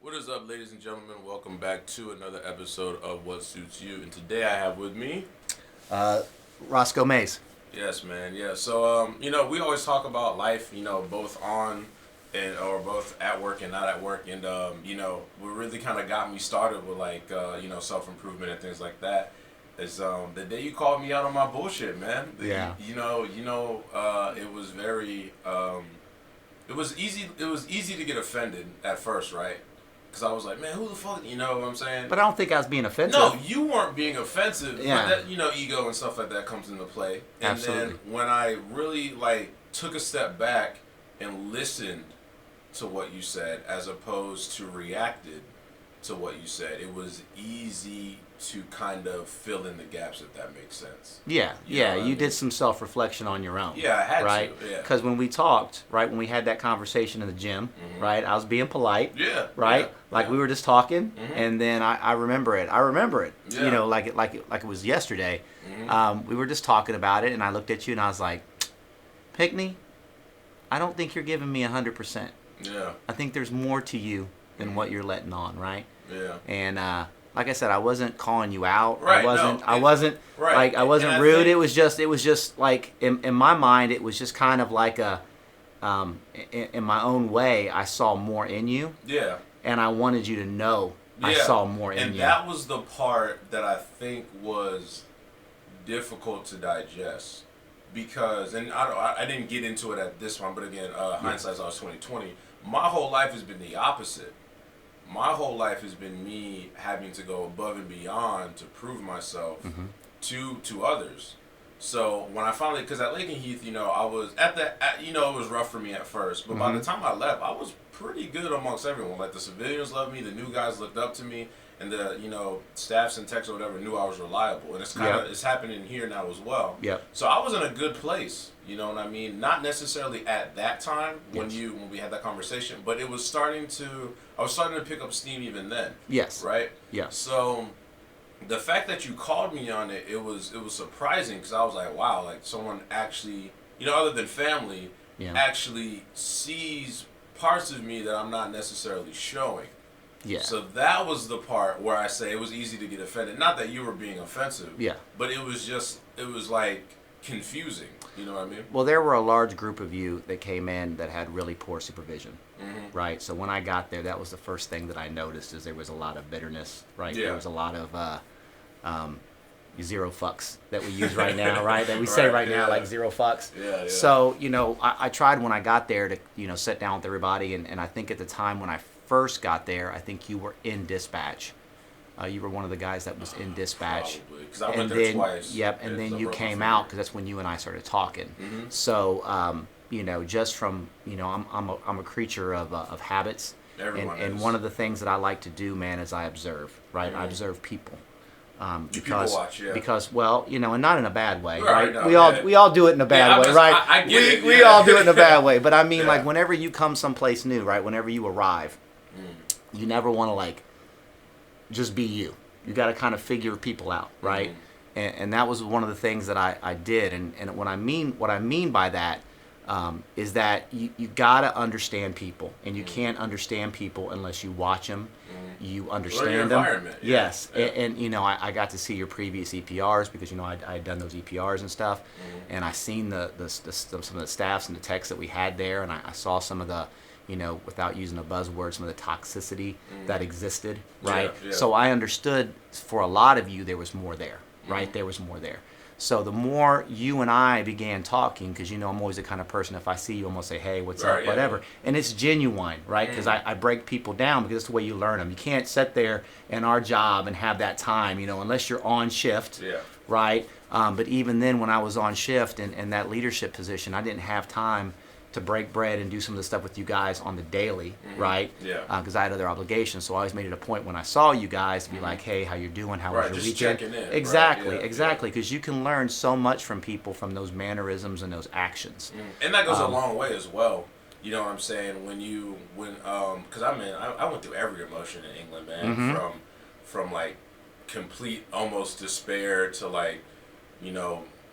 What is up, ladies and gentlemen? Welcome back to another episode of What Suits You. And today I have with me, Uh, Roscoe Mays. yes, man, yeah. So, we always talk about life, both on and or both at work and not at work. And what really kind of got me started with self improvement and things like that is the day you called me out on my bullshit, man. Yeah. It was very it was easy. It was easy to get offended at first, right? Because I was like, man, who the fuck, you know what I'm saying? But I don't think I was being offensive. No, you weren't being offensive. Yeah. But that, ego and stuff like that comes into play. And Absolutely. then when I really, took a step back and listened to what you said as opposed to reacted to what you said, it was easy to kind of fill in the gaps, if that makes sense. Yeah, You know what I you mean? did some self-reflection on your own. Yeah, I had right? to, yeah. Because when we talked, right, when we had that conversation in the gym, right, I was being polite, Yeah. right? Yeah, yeah. We were just talking, Mhm. and then I remember it. I remember it. Yeah. You know, like it was yesterday. We were just talking about it, and I looked at you, and I was like, Pickney, I don't think you're giving me 100%. Yeah. I think there's more to you than what you're letting on, right? Yeah. And like I said, I wasn't calling you out. Right, I wasn't right. like I wasn't And I rude. think- It was just like in my mind, it was just kind of like a in my own way, I saw more in you, Yeah. and I wanted you to know I Yeah. saw more in And you. that was the part that I think was difficult to digest because, and I didn't get into it at this one, but again, hindsight's always 2020. My whole life has been the opposite. My whole life has been me having to go above and beyond to prove myself to others. So when I finally, because at Lake and Heath, I was it was rough for me at first, but by the time I left, I was pretty good amongst everyone. Like the civilians loved me, the new guys looked up to me, and the staffs and techs or whatever knew I was reliable. And it's kind of it's happening here now as well. Yep. So I was in a good place. You know what I mean? Not necessarily at that time when we had that conversation, but I was starting to pick up steam even then. Yes. Right. Yeah. So the fact that you called me on it, it was surprising because I was like, wow, like someone actually, other than family, Yeah. actually sees parts of me that I'm not necessarily showing. Yeah. So that was the part where I say it was easy to get offended. Not that you were being offensive. Yeah. But it was like confusing. You know what I mean? Well, there were a large group of you that came in that had really poor supervision, right? So when I got there, that was the first thing that I noticed is there was a lot of bitterness, right? Yeah. There was a lot of zero fucks that we use right now, right? That we say right now, like zero fucks. Yeah, yeah. So, I tried when I got there to, sit down with everybody, and I think at the time when I first got there, I think you were in dispatch. You were one of the guys that was in dispatch. Probably, because I went there twice. Yep, and then you came out because that's when you and I started talking. So, just from, I'm a creature of habits. Everyone and is. one of the things that I like to do, man, is I observe, right? I observe people. You people watch, yeah. Because, well, and not in a bad way, Right, right? no, we all do it in a bad way, right? I get it. We Yeah. all do it in a bad way, but I mean, Yeah. like, whenever you come someplace new, right? Whenever you arrive, you never want to just be you. You got to kind of figure people out, right? And that was one of the things that I did. And what I mean by that is that you got to understand people, and you can't understand people unless you watch them, you understand your them. environment, yeah. Yes, Yeah. and I got to see your previous EPRs because I had done those EPRs and stuff, and I seen some of the staffs and the techs that we had there, and I saw some of the without using a buzzword, some of the toxicity that existed, right? Yeah, yeah. So I understood for a lot of you there was more there, right? There was more there. So the more you and I began talking, because I'm always the kind of person, if I see you, I'm going to say, hey, what's Right, up, yeah, whatever. yeah. And it's genuine, right? Because I break people down because it's the way you learn them. You can't sit there in our job and have that time, unless you're on shift, Yeah. right? But even then, when I was on shift in that leadership position, I didn't have time to break bread and do some of the stuff with you guys on the daily, right? Yeah. Because I had other obligations. So I always made it a point when I saw you guys to be like, hey, how you doing? How Right, was your just weekend? checking in, right, Exactly, yeah, exactly. Because you can learn so much from people from those mannerisms and those actions. And that goes a long way as well. You know what I'm saying? Because I went through every emotion in England, man. From like complete almost despair to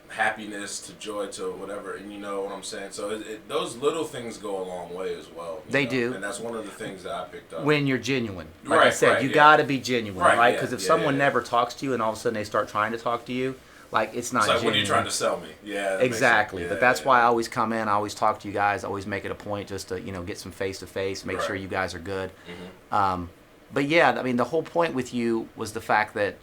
happiness to joy to whatever, and you know what I'm saying. So those little things go a long way as well. They do, and that's one of the things that I picked up. When you're genuine, like I said, you got to be genuine, right? Because if someone never talks to you and all of a sudden they start trying to talk to you, like it's not. It's like, genuine. What are you trying to sell me? Yeah, exactly. But that's why I always come in. I always talk to you guys. I always make it a point just to get some face to face, make sure you guys are good. But yeah, I mean, the whole point with you was the fact that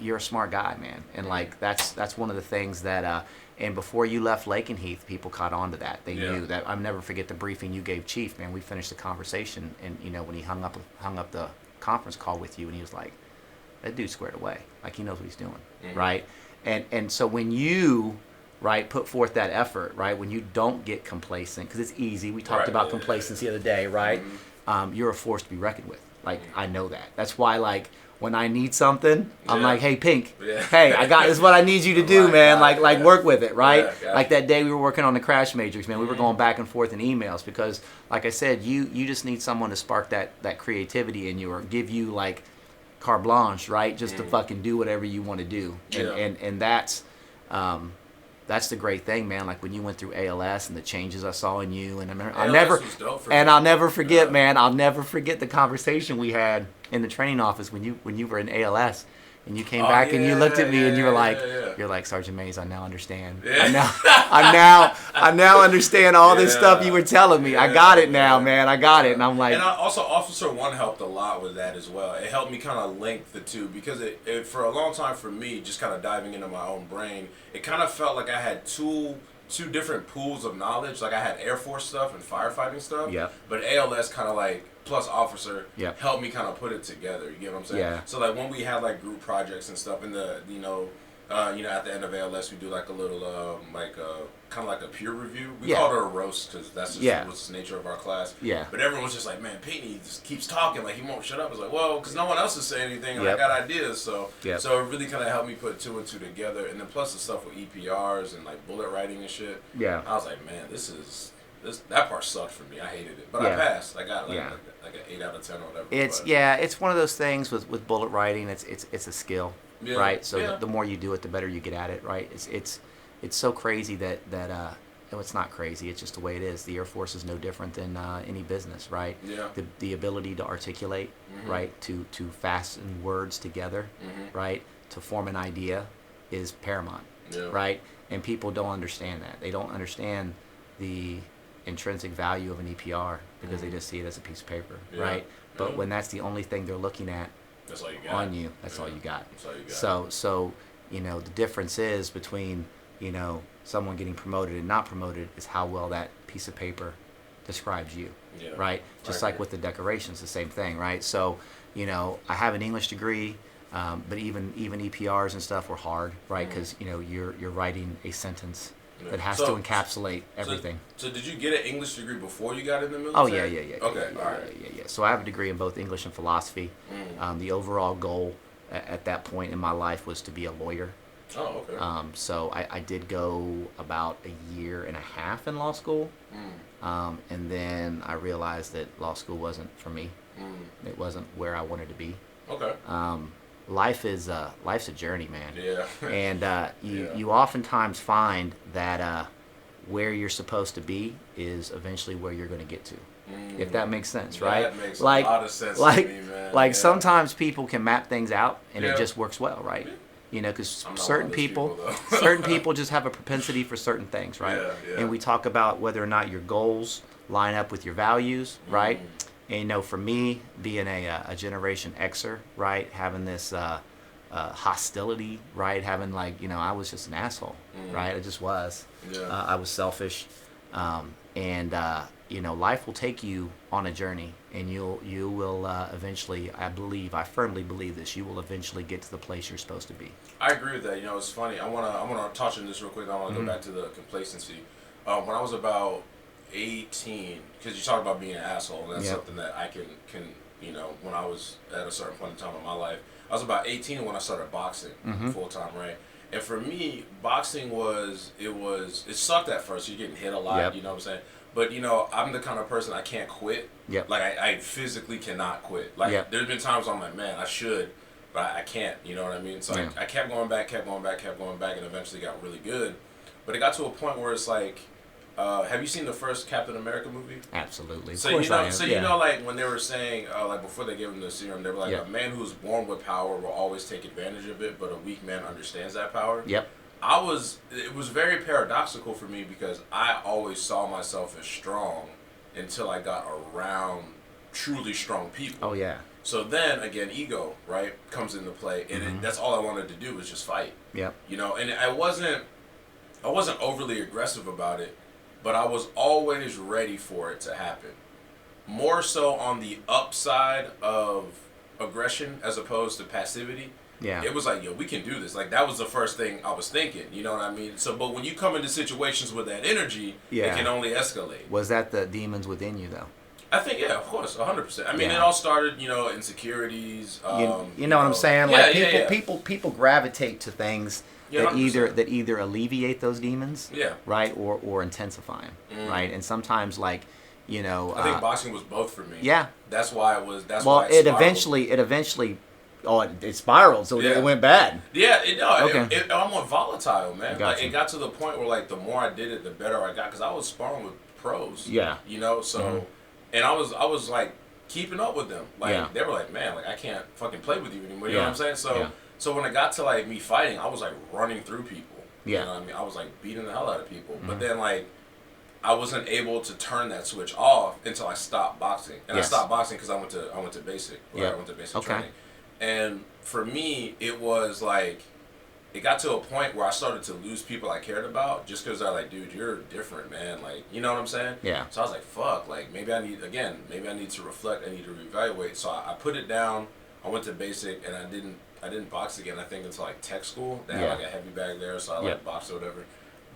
you're a smart guy, man, and like that's one of the things that. And before you left Lakenheath, people caught on to that. They knew that. I'll never forget the briefing you gave Chief, man. We finished the conversation, and when he hung up the conference call with you, and he was like, "That dude's squared away. Like he knows what he's doing, right?" And so when you put forth that effort, right, when you don't get complacent, because it's easy. We talked about complacency the other day, right? You're a force to be reckoned with. Like I know that. That's why like. When I need something, I'm like, hey, Pink, hey, this is what I need you to do, man. Like work with it, right? Like that day we were working on the Crash Matrix, man. We were going back and forth in emails because, like I said, you just need someone to spark that creativity in you or give you, like, carte blanche, right? Just to fucking do whatever you want to do. And that's the great thing, man. Like when you went through ALS and the changes I saw in you, and I'll never forget, man. I'll never forget the conversation we had in the training office when you were in ALS, and you came back and you looked at me and you were like, you're like, Sergeant Mays, I now understand. I now understand all this stuff you were telling me. I got it now, man. I got it, and I'm like. And also, Officer 1 helped a lot with that as well. It helped me kind of link the two because it for a long time for me, just kind of diving into my own brain, it kind of felt like I had two different pools of knowledge. Like I had Air Force stuff and firefighting stuff. Yeah. But ALS kind of like plus officer helped me kind of put it together. You get what I'm saying? Yeah. So like when we had like group projects and stuff in the at the end of ALS we do like a little kind of like a peer review. We called it a roast because that's just what's the nature of our class. Yeah. But everyone was just like, man, Peyton just keeps talking, like he won't shut up. It's like, well, because no one else is saying anything, and I got ideas, so so it really kind of helped me put two and two together. And then plus the stuff with EPRs and like bullet writing and shit. Yeah. I was like, man, that part sucked for me. I hated it, but I passed. I got like an 8 out of 10 or whatever. It's one of those things with bullet writing. It's a skill, right? So the more you do it, the better you get at it, right? It's so crazy that it's not crazy. It's just the way it is. The Air Force is no different than any business, right? Yeah. The ability to articulate, right? To fasten words together, right? To form an idea is paramount, right? And people don't understand that. They don't understand the intrinsic value of an EPR because they just see it as a piece of paper, right? But when that's the only thing they're looking at that's all you got. On you, that's all you got. That's all you got. So the difference is between someone getting promoted and not promoted is how well that piece of paper describes you, right? Just like with the decorations, the same thing, right? So, I have an English degree, but even EPRs and stuff were hard, right? Because you're writing a sentence that has to encapsulate everything. So did you get an English degree before you got in the military? Oh yeah. Okay, all right. Yeah. So I have a degree in both English and philosophy. The overall goal at that point in my life was to be a lawyer. Oh, okay. So I did go about a year and a half in law school, and then I realized that law school wasn't for me. It wasn't where I wanted to be. Okay. Life's a journey, man. Yeah. And you oftentimes find that where you're supposed to be is eventually where you're going to get to. If that makes sense, right? That makes a lot of sense to me, man. Sometimes people can map things out and it just works well, right? Because certain people just have a propensity for certain things, right? And we talk about whether or not your goals line up with your values, right? And for me, being a Generation Xer, right, having this hostility, right, having I was just an asshole, right? I just was. I was selfish, and life will take you on a journey, and you will eventually. I firmly believe this. You will eventually get to the place you're supposed to be. I agree with that. It's funny. I wanna touch on this real quick. I wanna go back to the complacency. When I was about 18, because you talk about being an asshole, and that's something that I can when I was at a certain point in time in my life, I was about 18 when I started boxing full time, right? And for me, boxing it sucked at first. You're getting hit a lot, you know what I'm saying? But I'm the kind of person I can't quit. Like I physically cannot quit. Like there's been times I'm like, man, I should, but I can't. You know what I mean? So Yeah. I kept going back, and eventually got really good. But it got to a point where it's like, have you seen the first Captain America movie? Absolutely. Of So course you know, I am. like when they were saying, like before they gave him the serum, they were like, Yeah. a man who's born with power will always take advantage of it, but a weak man understands that power. Yep. It was very paradoxical for me because I always saw myself as strong until I got around truly strong people. Oh yeah. So then again, ego, right, comes into play, and that's all I wanted to do was just fight. Yep. You know, and I wasn't overly aggressive about it, but I was always ready for it to happen. More so on the upside of aggression as opposed to passivity. Yeah. It was like, yo, we can do this. Like, that was the first thing I was thinking. You know what I mean? So, but when you come into situations with that energy, Yeah. it can only escalate. Was that the demons within you, though? I think, yeah, of course, 100%. I mean, Yeah. it all started, you know, insecurities. You know what I'm saying? Yeah, Like people gravitate to things Yeah, that 100%. either alleviate those demons, Yeah. right, or intensify them, right? And sometimes, like, you know, I think boxing was both for me. yeah. That's why it was. That's Well, why it spiraled. eventually, it spiraled, so Yeah. it went bad. Yeah, Okay. it almost volatile, man. Got Like, you. it got to the point where, like, the more I did it, the better I got. Because I was sparring with pros. Yeah. You know, so, and I was like keeping up with them. Like, Yeah. they were like, man, like, I can't fucking play with you anymore. You know Yeah. what I'm saying? So, Yeah. so when it got to like me fighting, I was like running through people. Yeah. You know what I mean? I was like beating the hell out of people. But then like, I wasn't able to turn that switch off until I stopped boxing. And Yes. I stopped boxing because I went to basic. Right? Yeah. I went to basic Okay. training. And for me, it was like, it got to a point where I started to lose people I cared about just because they're like, dude, you're different, man. Like, you know what I'm saying? Yeah. So I was like, fuck, like maybe I need to reflect, I need to reevaluate. So I put it down. I went to basic and I didn't box again, I think, until like tech school. They had like a heavy bag there, so I like boxed or whatever.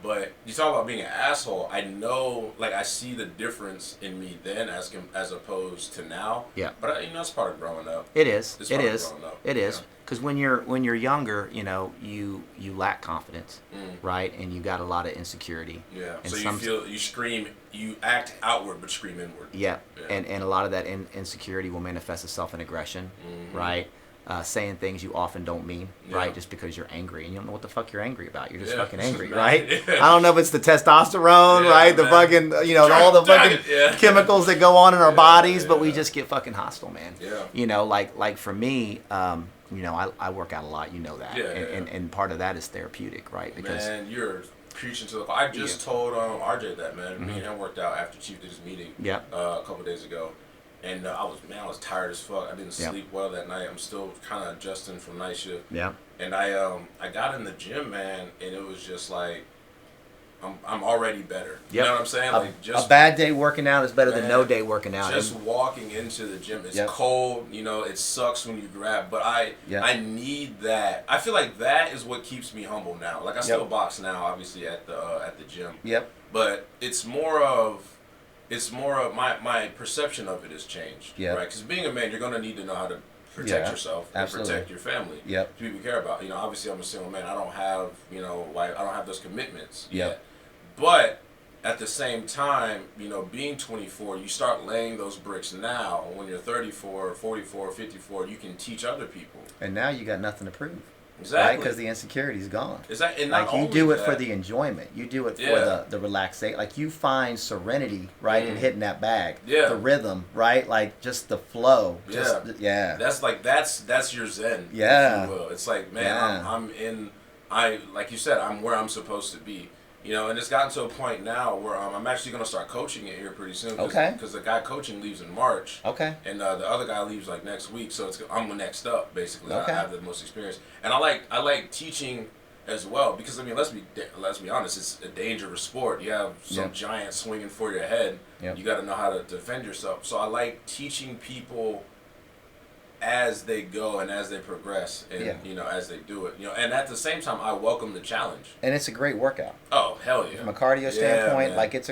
But you talk about being an asshole. I know, like, I see the difference in me then as opposed to now. Yeah. But it's part of growing up. It is. It's It part of is. growing up, It is. yeah. Because when you're younger, you know, you lack confidence, right? And you got a lot of insecurity. Yeah. And So you scream, you act outward but scream inward. Yeah. Yeah. And a lot of that insecurity will manifest itself in aggression, right? Saying things you often don't mean, right? Just because you're angry and you don't know what the fuck you're angry about. You're just fucking angry, right? Yeah. I don't know if it's the testosterone, right? The fucking, all the fucking chemicals that go on in our bodies, but we just get fucking hostile, man. Yeah. You know, like for me, I work out a lot, you know that. Yeah, and part of that is therapeutic, right? Because man, you're preaching to the. I just told RJ that, man. Me and him worked out after Chief did his meeting. Yeah. A couple days ago, and I was tired as fuck. I didn't sleep well that night. I'm still kind of adjusting from night shift. Yeah. And I got in the gym, man, and it was just like, I'm already better. You know what I'm saying? Like, just a bad day working out is better than man, no day working out. Just walking into the gym, it's Yep. cold. It sucks when you grab, but I need that. I feel like that is what keeps me humble now. Like, I still box now, obviously at the gym. Yep. But it's more of my perception of it has changed. Yep. Right? Because being a man, you're gonna need to know how to protect yourself and absolutely. protect your family. Yep. People you care about. Obviously I'm a single man. I don't have like I don't have those commitments yet. But at the same time, being 24, you start laying those bricks now. When you're 34, 44, 54, you can teach other people. And now you got nothing to prove. Exactly. Right? Because the insecurity's gone. Exactly. And Like, you do it for the enjoyment. You do it for the relaxation. Like, you find serenity, right, in hitting that bag. Yeah. The rhythm, right? Like, just the flow. Just, yeah. That's your zen. Yeah. If you will. It's like, man, like you said, I'm where I'm supposed to be. And it's gotten to a point now where I'm actually going to start coaching it here pretty soon. Okay. Because the guy coaching leaves in March. Okay. And the other guy leaves like next week, so I'm next up basically. Okay. I have the most experience, and I like teaching as well because let's be honest, it's a dangerous sport. You have some giant swinging for your head. Yep. You got to know how to defend yourself. So I like teaching people as they go and as they progress and as they do it, and at the same time I welcome the challenge. And it's a great workout. Oh hell yeah! From a cardio standpoint, man. like, it's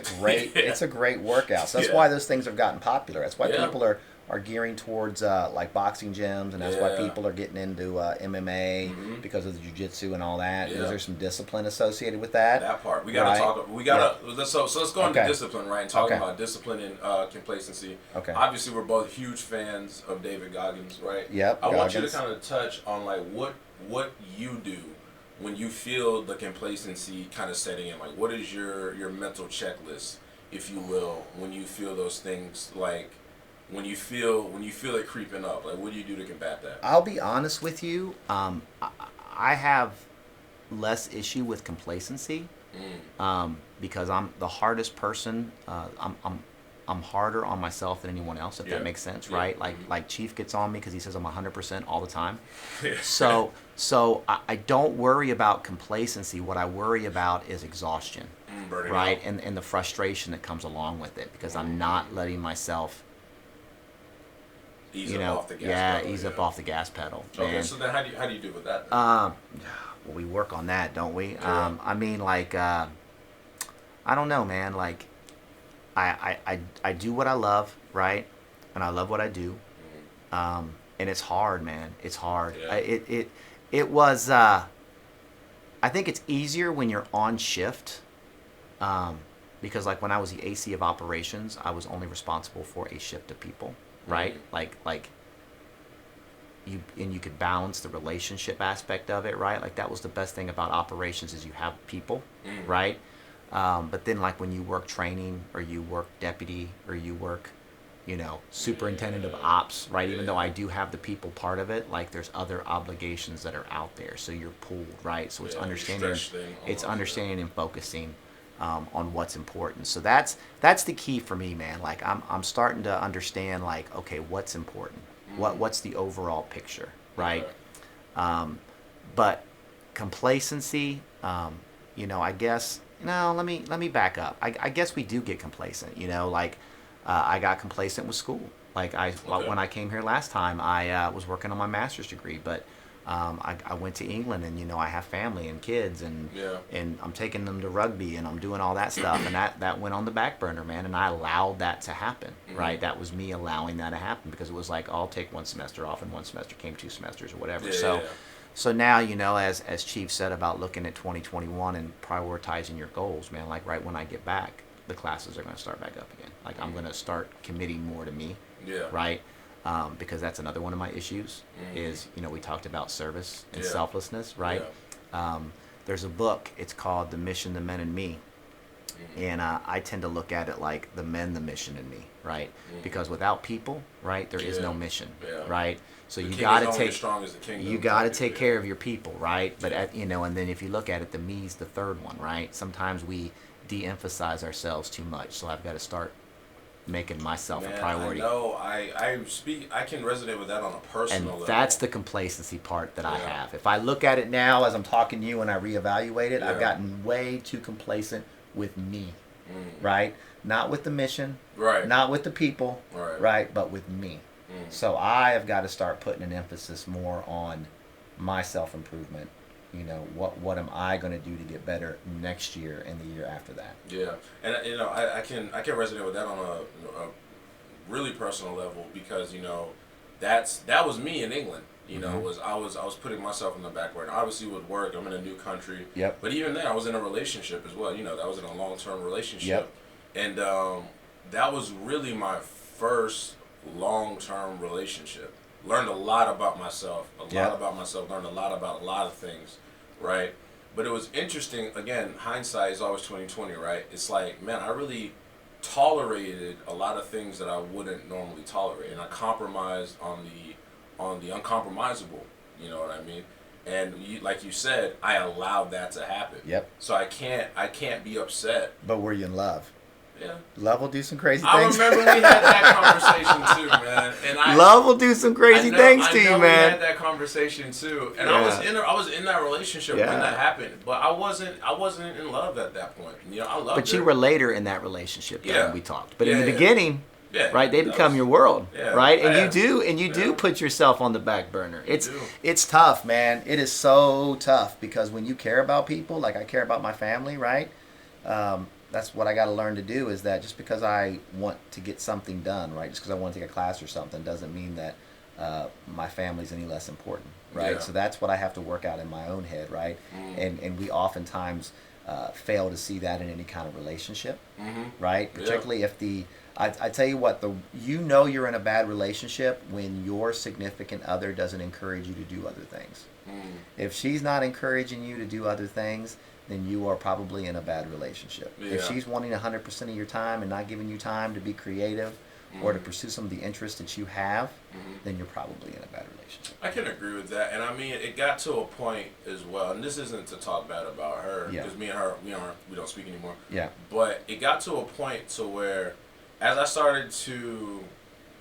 a great workout. So that's why those things have gotten popular. That's why people are are gearing towards like boxing gyms, and that's why people are getting into MMA because of the jiu-jitsu and all that. Is there some discipline associated with that? That part we gotta talk. We gotta so let's go into discipline, right? And talking about discipline and complacency. Okay. Obviously, we're both huge fans of David Goggins, right? Yep. I want you to kind of touch on like what you do when you feel the complacency kind of setting in. Like, what is your mental checklist, if you will, when you feel those things, like when you feel it creeping up? Like, what do you do to combat that? I'll be honest with you. I have less issue with complacency because I'm the hardest person. I'm harder on myself than anyone else, if that makes sense, right? Like Chief gets on me because he says I'm 100% all the time. So I don't worry about complacency. What I worry about is exhaustion, right? And the frustration that comes along with it, because I'm not letting myself ease up off the gas pedal. Okay, and, so then how do you deal with that then? Well, we work on that, don't we? I mean, like, I don't know, man. Like, I do what I love, right? And I love what I do. And it's hard, man. It's hard. Yeah. It was, I think it's easier when you're on shift. Because like when I was the AC of operations, I was only responsible for a shift of people, right? Like you could balance the relationship aspect of it, right? Like that was the best thing about operations is you have people, right? But then like when you work training or you work deputy or you work, superintendent of ops, right? Even though I do have the people part of it, like there's other obligations that are out there. So you're pulled, right? So it's understanding and focusing on what's important. So that's the key for me, man. Like I'm starting to understand like, okay, what's important? What's the overall picture, right? But complacency, I guess. No, let me back up. I guess we do get complacent. I got complacent with school. Like when I came here last time, I was working on my master's degree, but I went to England, and I have family and kids, and I'm taking them to rugby, and I'm doing all that stuff, and that went on the back burner, man. And I allowed that to happen, right? That was me allowing that to happen because it was like I'll take one semester off, and one semester came 2 semesters or whatever. So now, as Chief said about looking at 2021 and prioritizing your goals, man, like right when I get back, the classes are going to start back up again. Like I'm going to start committing more to me, right? Because that's another one of my issues is, we talked about service and selflessness, right? There's a book, it's called The Mission, the Men, and Me. And I tend to look at it like the men, the mission, and me, right? Because without people, right, there is no mission, right? So you got to take care of your people, right? But and then if you look at it, the me's the third one, right? Sometimes we de-emphasize ourselves too much, so I've got to start making myself a priority. No, I can resonate with that on a personal level. And that's the complacency part that I have. If I look at it now as I'm talking to you and I reevaluate it, I've gotten way too complacent with me, right? Not with the mission, right? Not with the people, right? But with me. So I have got to start putting an emphasis more on my self-improvement. What am I going to do to get better next year and the year after that? Yeah, and I can resonate with that on a really personal level because that was me in England. I was putting myself in the back burner. Obviously with work, I'm in a new country. Yep. But even then, I was in a relationship as well. That was in a long-term relationship. Yep. And that was really my first long-term relationship. Learned a lot about myself. Learned a lot about a lot of things, right? But it was interesting. Again, hindsight is always 20/20, right? It's like, man, I really tolerated a lot of things that I wouldn't normally tolerate, and I compromised on the uncompromisable. You know what I mean? And like you said, I allowed that to happen. Yep. So I can't be upset. But were you in love? Yeah. Love will do some crazy things. I remember we had that conversation too, man. And love will do some crazy things to you, man. We had that conversation too, and I was in that relationship when that happened, but I wasn't in love at that point. I loved her. But you were later in that relationship when we talked. But in the beginning, right, they become your world, right? And you do put yourself on the back burner. It's tough, man. It is so tough because when you care about people, like I care about my family, right? that's what I got to learn to do, is that just because I want to get something done, right? Just because I want to take a class or something doesn't mean that my family's any less important, right? Yeah. So that's what I have to work out in my own head, right? And we oftentimes fail to see that in any kind of relationship, right? Particularly if I tell you what, you're in a bad relationship when your significant other doesn't encourage you to do other things. If she's not encouraging you to do other things, then you are probably in a bad relationship. Yeah. If she's wanting 100% of your time and not giving you time to be creative or to pursue some of the interests that you have, then you're probably in a bad relationship. I can agree with that, and I mean, it got to a point as well, and this isn't to talk bad about her, because me and her, we don't speak anymore. Yeah. But it got to a point to where, as I started to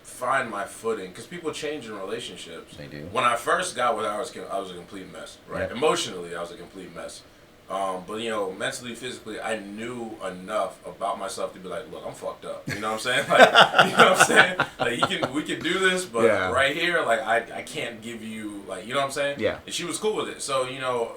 find my footing, because people change in relationships. They do. When I first got with her, I was a complete mess, right? Yep. Emotionally, I was a complete mess. But mentally, physically, I knew enough about myself to be like, look, I'm fucked up. You know what I'm saying? Like, you know what I'm saying? Like, we can do this, but right here, like, I can't give you, like, you know what I'm saying? Yeah. And she was cool with it. So,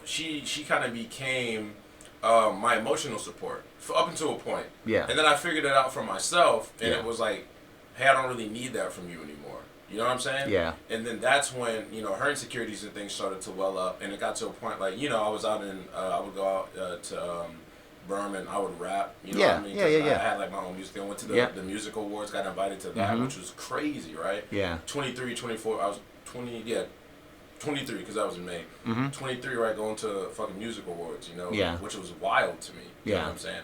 she kind of became my emotional support up until a point. Yeah. And then I figured it out for myself, and it was like, hey, I don't really need that from you anymore. You know what I'm saying? Yeah. And then that's when, her insecurities and things started to well up. And it got to a point like, I was out I would go out to Berman, I would rap. You know what I mean? Yeah. I had like my own music. I went to the music awards, got invited to that, which was crazy, right? Yeah. 23, 24, I was 23 because that was in May. 23, right, going to fucking music awards, which was wild to me. You know what I'm saying?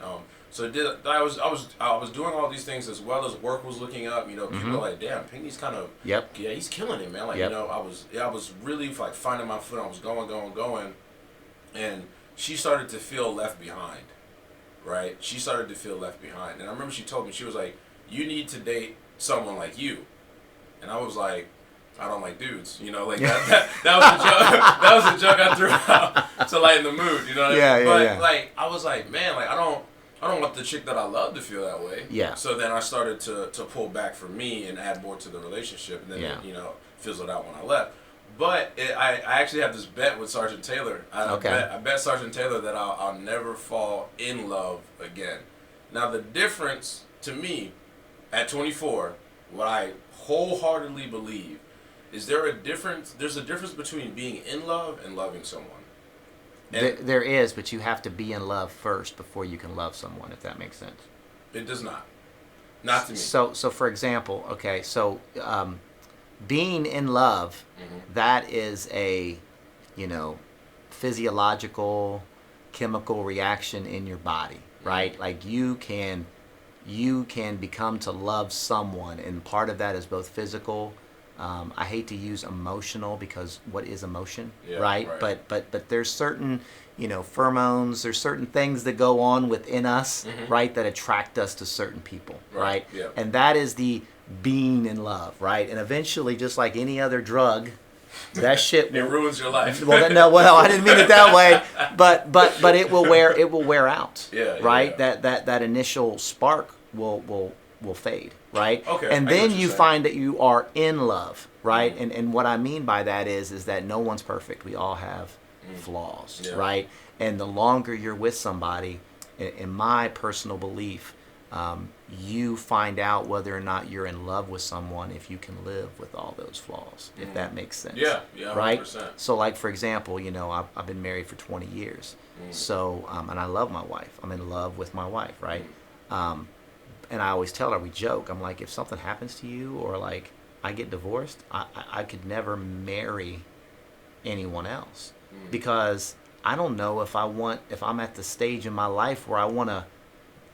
So I was doing all these things as well as work was looking up. People were like, damn, Pinky's kind of he's killing it, man. Like I was really like finding my foot. I was going, and she started to feel left behind, right? She started to feel left behind, and I remember she told me, she was like, you need to date someone like you, and I was like, I don't like dudes, like that was the joke. That was the joke I threw out to lighten the mood, you know what I mean? But like I was like, man, like I don't want the chick that I love to feel that way. Yeah. So then I started to pull back for me and add more to the relationship, and then it, fizzled out when I left. But I actually have this bet with Sergeant Taylor. I bet Sergeant Taylor that I'll never fall in love again. Now the difference to me at 24, what I wholeheartedly believe is there's a difference between being in love and loving someone. There is, but you have to be in love first before you can love someone, if that makes sense. It does not. Not to me. So for example, being in love, that is a, physiological, chemical reaction in your body, right? Like you can become to love someone, and part of that is both physical. I hate to use emotional, because what is emotion, right? But there's certain, pheromones, there's certain things that go on within us, right, that attract us to certain people, right? Yeah. And that is the being in love, right? And eventually, just like any other drug, that shit it ruins your life. Well, I didn't mean it that way, but it will wear out, right? Yeah. That initial spark will fade, right? Okay. And then you find that you are in love, right? And what I mean by that is that no one's perfect. We all have flaws, right? And the longer you're with somebody, in my personal belief, you find out whether or not you're in love with someone if you can live with all those flaws, if that makes sense. Yeah, 100%. Right? So like, for example, I've been married for 20 years. So, and I love my wife. I'm in love with my wife, right? And I always tell her, we joke, I'm like, if something happens to you or like I get divorced, I could never marry anyone else, because I don't know if I'm at the stage in my life where I want to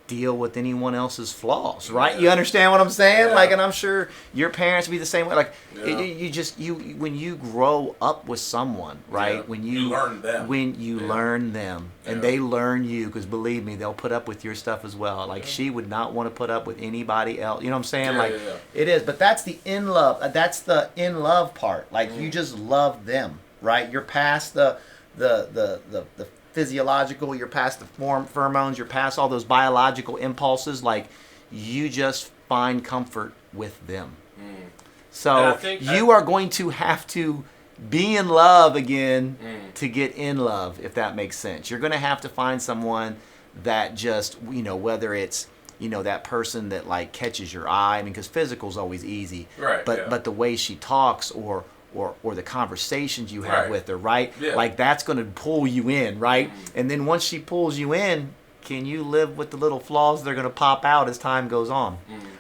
deal with anyone else's flaws, right? You understand what I'm saying? Yeah. Like, and I'm sure your parents be the same way. Like, Yeah. when you grow up with someone, right? Yeah. When You learn them. when you learn them, and they learn you, because believe me, they'll put up with your stuff as well. Like, she would not want to put up with anybody else. You know what I'm saying? It is. But that's the in love. That's the in love part. Like, you just love them, right? You're past the physiological, you're past the pheromones, you're past all those biological impulses. Like, you just find comfort with them. So you are going to have to be in love again to get in love, if that makes sense. You're going to have to find someone that just, whether it's, that person that like catches your eye. I mean, because physical's always easy, Right? but the way she talks or the conversations you have Right. with her, right? Yeah. Like that's going to pull you in, right? And then once she pulls you in, can you live with the little flaws that are going to pop out as time goes on?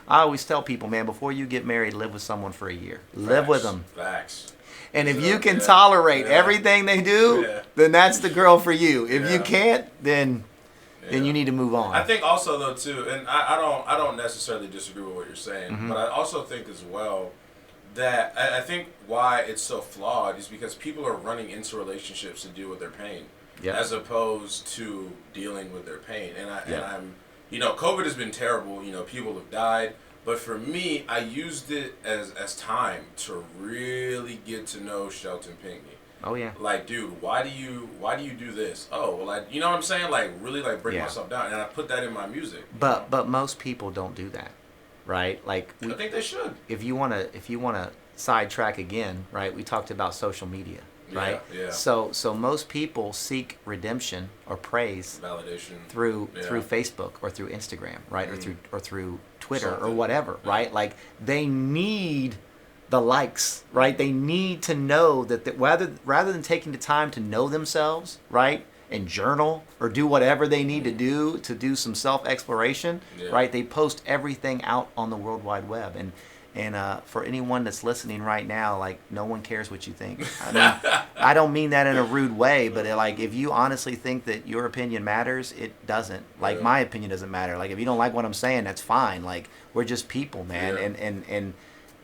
I always tell people, man, before you get married, live with someone for a year. Live with them. Facts. And if you can tolerate everything they do, then that's the girl for you. If you can't, then you need to move on. I think also though too, and I don't necessarily disagree with what you're saying, but I also think as well that I think why it's so flawed is because people are running into relationships to deal with their pain, as opposed to dealing with their pain. And I'm, COVID has been terrible. People have died. But for me, I used it as time to really get to know Shelton Pinckney. Oh yeah. Like, dude, why do you do this? Oh, well, you know what I'm saying? Like, really, like, break myself down, and I put that in my music. But most people don't do that, right? Like, I think they should. If you wanna sidetrack again, right? We talked about social media, right? Yeah. So most people seek redemption or praise, validation through Facebook or through Instagram, right? Or through Twitter something. or whatever, right? Like they need the likes, right? They need to know that rather than taking the time to know themselves, right? And journal or do whatever they need to do some self-exploration, right? They post everything out on the World Wide Web. And for anyone that's listening right now, like, no one cares what you think. I mean, I don't mean that in a rude way, but like, if you honestly think that your opinion matters, it doesn't. Like, my opinion doesn't matter. Like, if you don't like what I'm saying, that's fine. Like, we're just people, man.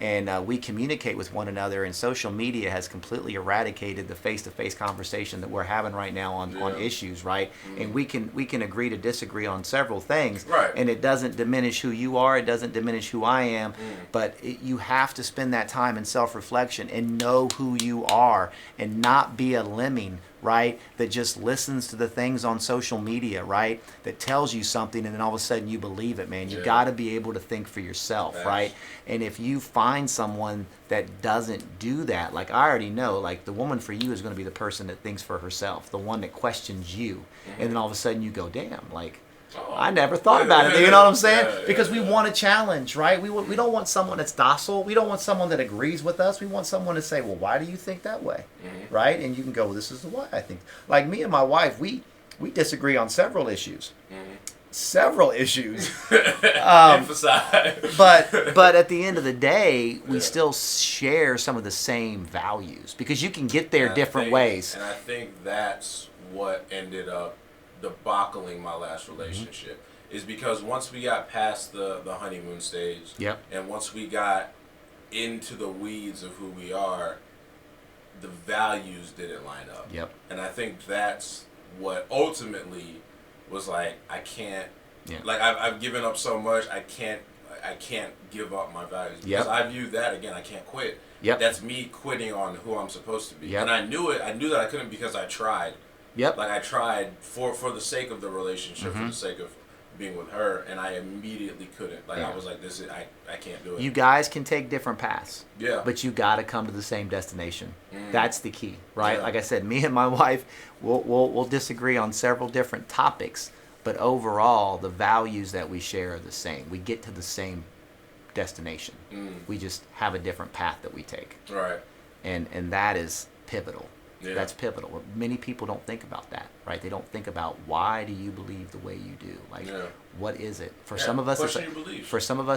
And we communicate with one another, and social media has completely eradicated the face-to-face conversation that we're having right now on issues, right? And we can agree to disagree on several things, right? And it doesn't diminish who you are, it doesn't diminish who I am, but you have to spend that time in self-reflection and know who you are, and not be a lemming, right? That just listens to the things on social media, right? That tells you something, and then all of a sudden you believe it, man. You got to be able to think for yourself, right? And if you find someone that doesn't do that, like, I already know, like, the woman for you is going to be the person that thinks for herself, the one that questions you, and then all of a sudden you go, damn, like, I never thought about it. You know what I'm saying? Because we want a challenge, right? We don't want someone that's docile. We don't want someone that agrees with us. We want someone to say, well, why do you think that way? Right? And you can go, well, this is the why I think. Like me and my wife, we disagree on several issues. Several issues. Emphasize. But at the end of the day, we still share some of the same values, because you can get there different ways. And I think that's what ended up debacling my last relationship, is because once we got past the honeymoon stage, and once we got into the weeds of who we are, the values didn't line up. And I think that's what ultimately was like, I can't, like, I've given up so much, I can't give up my values, because I view that, again, I can't quit. That's me quitting on who I'm supposed to be. And I knew it. I knew that I couldn't, because I tried. Like, I tried for the sake of the relationship, for the sake of being with her, and I immediately couldn't. Like, I was like, I can't do it. You guys can take different paths. But you got to come to the same destination. That's the key, right? Like I said, me and my wife, we'll disagree on several different topics, but overall, the values that we share are the same. We get to the same destination. We just have a different path that we take. Right. And that is pivotal. That's pivotal. Many people don't think about that, right? They don't think about, why do you believe the way you do? Like, what is it? For some of us,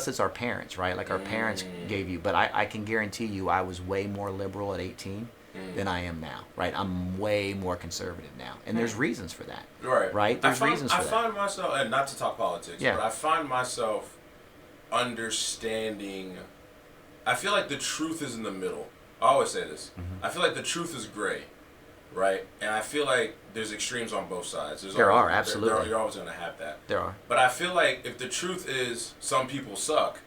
it's our parents, right? Like, our parents gave you. But I can guarantee you, I was way more liberal at 18 than I am now, right? I'm way more conservative now, and there's reasons for that, right? There's reasons for that. I find myself, and not to talk politics, but I find myself understanding. I feel like the truth is in the middle. I always say this. I feel like the truth is gray, right? And I feel like there's extremes on both sides. There are, absolutely. You're always going to have that. There are. But I feel like if the truth is some people suck,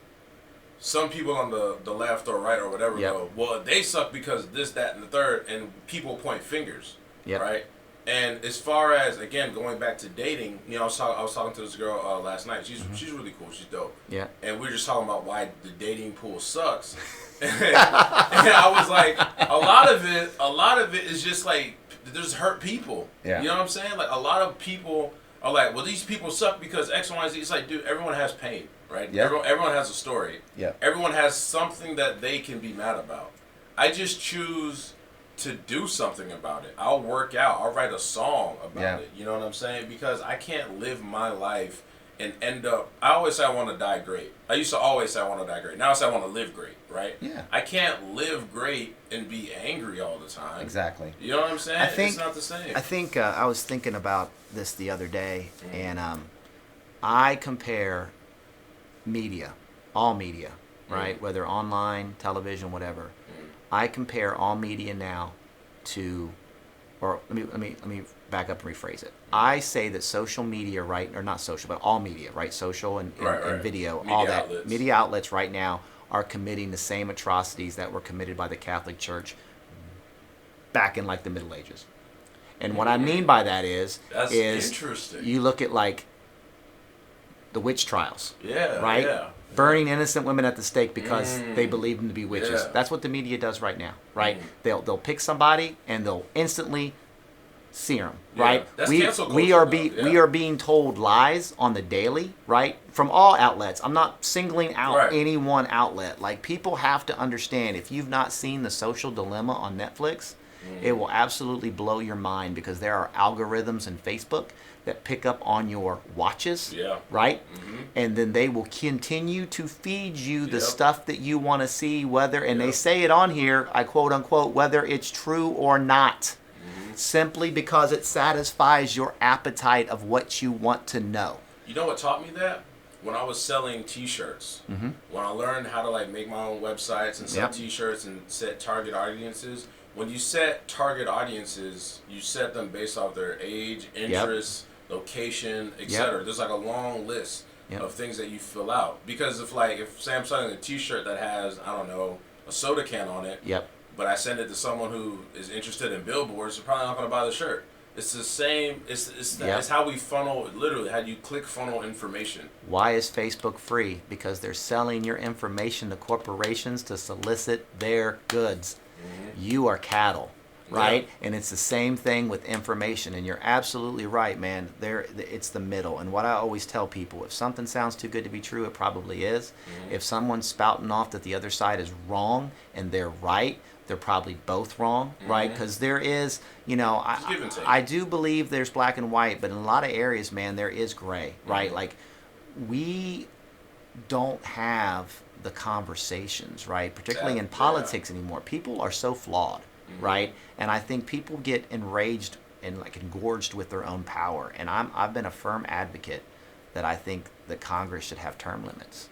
some people on the left or right or whatever go, well, they suck because this, that, and the third, and people point fingers, right? And as far as, again, going back to dating, I was talking to this girl last night. She's really cool. She's dope. And we were just talking about why the dating pool sucks. And I was like, a lot of it is just like, there's hurt people. You know what I'm saying? Like, a lot of people are like, well, these people suck because X, Y, and Z. It's like, dude, everyone has pain, right? Yeah. Everyone has a story. Yeah. Everyone has something that they can be mad about. I just choose to do something about it. I'll work out. I'll write a song about it. You know what I'm saying? Because I can't live my life and end up. I always say I want to die great. I used to always say I want to die great. Now I say I want to live great, right? Yeah. I can't live great and be angry all the time. Exactly. You know what I'm saying? It's not the same. I think I was thinking about this the other day, and I compare media, all media, right? Whether online, television, whatever. I compare all media now to, or let me back up and rephrase it. I say that social media, right, or not social, but all media, right, social and video, media all that outlets. Media outlets right now are committing the same atrocities that were committed by the Catholic Church back in like the Middle Ages. And what I mean by that is interesting. You look at like the witch trials, right? Yeah. Burning innocent women at the stake because they believe them to be witches. Yeah. That's what the media does right now, right? They'll pick somebody and they'll instantly sear them, right? That's we are being told lies on the daily, right? From all outlets. I'm not singling out any one outlet. Like, people have to understand, if you've not seen The Social Dilemma on Netflix, it will absolutely blow your mind, because there are algorithms in Facebook that pick up on your watches, right? And then they will continue to feed you the stuff that you want to see, whether, and they say it on here, I quote unquote, whether it's true or not, simply because it satisfies your appetite of what you want to know. You know what taught me that? When I was selling T-shirts, when I learned how to like make my own websites and sell T-shirts and set target audiences. When you set target audiences, you set them based off their age, interests, location, etc. There's like a long list of things that you fill out. Because if say I'm selling a T-shirt that has, I don't know, a soda can on it, but I send it to someone who is interested in billboards, they're probably not going to buy the shirt. It's the same. It's how we funnel, literally, how you click funnel information. Why is Facebook free? Because they're selling your information to corporations to solicit their goods. You are cattle, right? And it's the same thing with information. And you're absolutely right, man. It's the middle. And what I always tell people, if something sounds too good to be true, it probably is. If someone's spouting off that the other side is wrong and they're right, they're probably both wrong, right? Because there is, I do believe there's black and white, but in a lot of areas, man, there is gray, right? Like, we don't have the conversations, right? Particularly in politics anymore. People are so flawed, right? And I think people get enraged and like engorged with their own power. And I've been a firm advocate that I think that Congress should have term limits.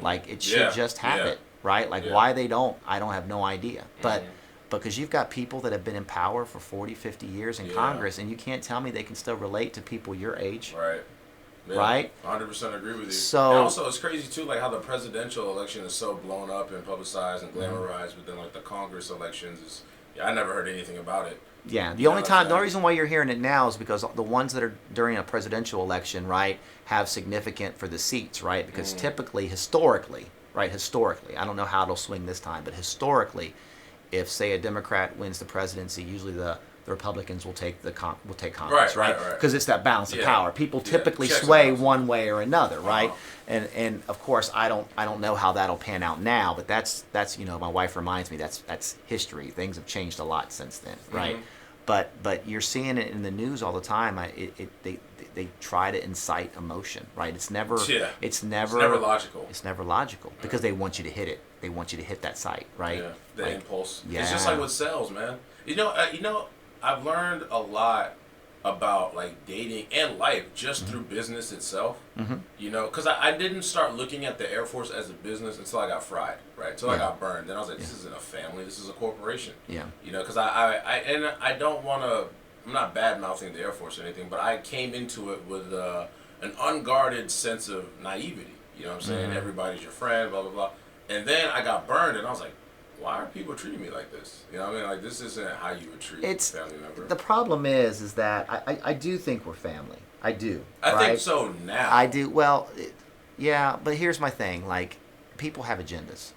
Like, it should just have it, right? Like, why they don't, I don't have no idea. But because you've got people that have been in power for 40, 50 years in Congress, and you can't tell me they can still relate to people your age. Right. Yeah, right? 100% agree with you. So, and also, it's crazy, too, like how the presidential election is so blown up and publicized and glamorized, but then, like, the Congress elections is, I never heard anything about it. Yeah, the only reason why you're hearing it now is because the ones that are during a presidential election, right, have significant for the seats, right? Because typically, historically, I don't know how it'll swing this time, but historically, if, say, a Democrat wins the presidency, usually the Republicans will take Congress, right? Because it's that balance of power. People typically sway one way or another, right? And of course, I don't know how that'll pan out now, but that's my wife reminds me that's history. Things have changed a lot since then, right? But you're seeing it in the news all the time. They try to incite emotion, right? It's never logical. It's never logical because they want you to hit it. They want you to hit that site, right? Yeah, the impulse. Yeah. It's just like with sales, man. You know, I've learned a lot about like dating and life just through business itself. You know, because I didn't start looking at the Air Force as a business until I got fried, right? Until I got burned. Then I was like, this isn't a family. This is a corporation. Yeah. You know, because I don't want to. I'm not bad mouthing the Air Force or anything, but I came into it with an unguarded sense of naivety. You know what I'm saying? Everybody's your friend, blah blah blah. And then I got burned, and I was like, why are people treating me like this? You know what I mean? Like, this isn't how you would treat a family member. The problem is that I do think we're family. I do. I think so now. I do. Well, yeah, but here's my thing. Like, people have agendas,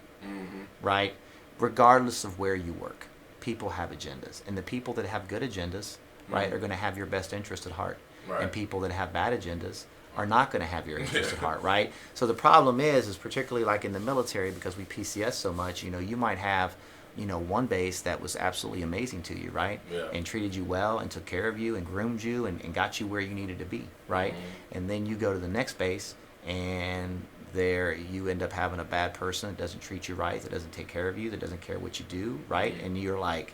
right? Regardless of where you work, people have agendas. And the people that have good agendas, right, are going to have your best interest at heart. Right. And people that have bad agendas are not going to have your interest at heart, right? So the problem is particularly like in the military, because we PCS so much, you might have, one base that was absolutely amazing to you, right? Yeah. And treated you well and took care of you and groomed you and got you where you needed to be, right? Mm-hmm. And then you go to the next base and there you end up having a bad person that doesn't treat you right, that doesn't take care of you, that doesn't care what you do, right? Mm-hmm. And you're like,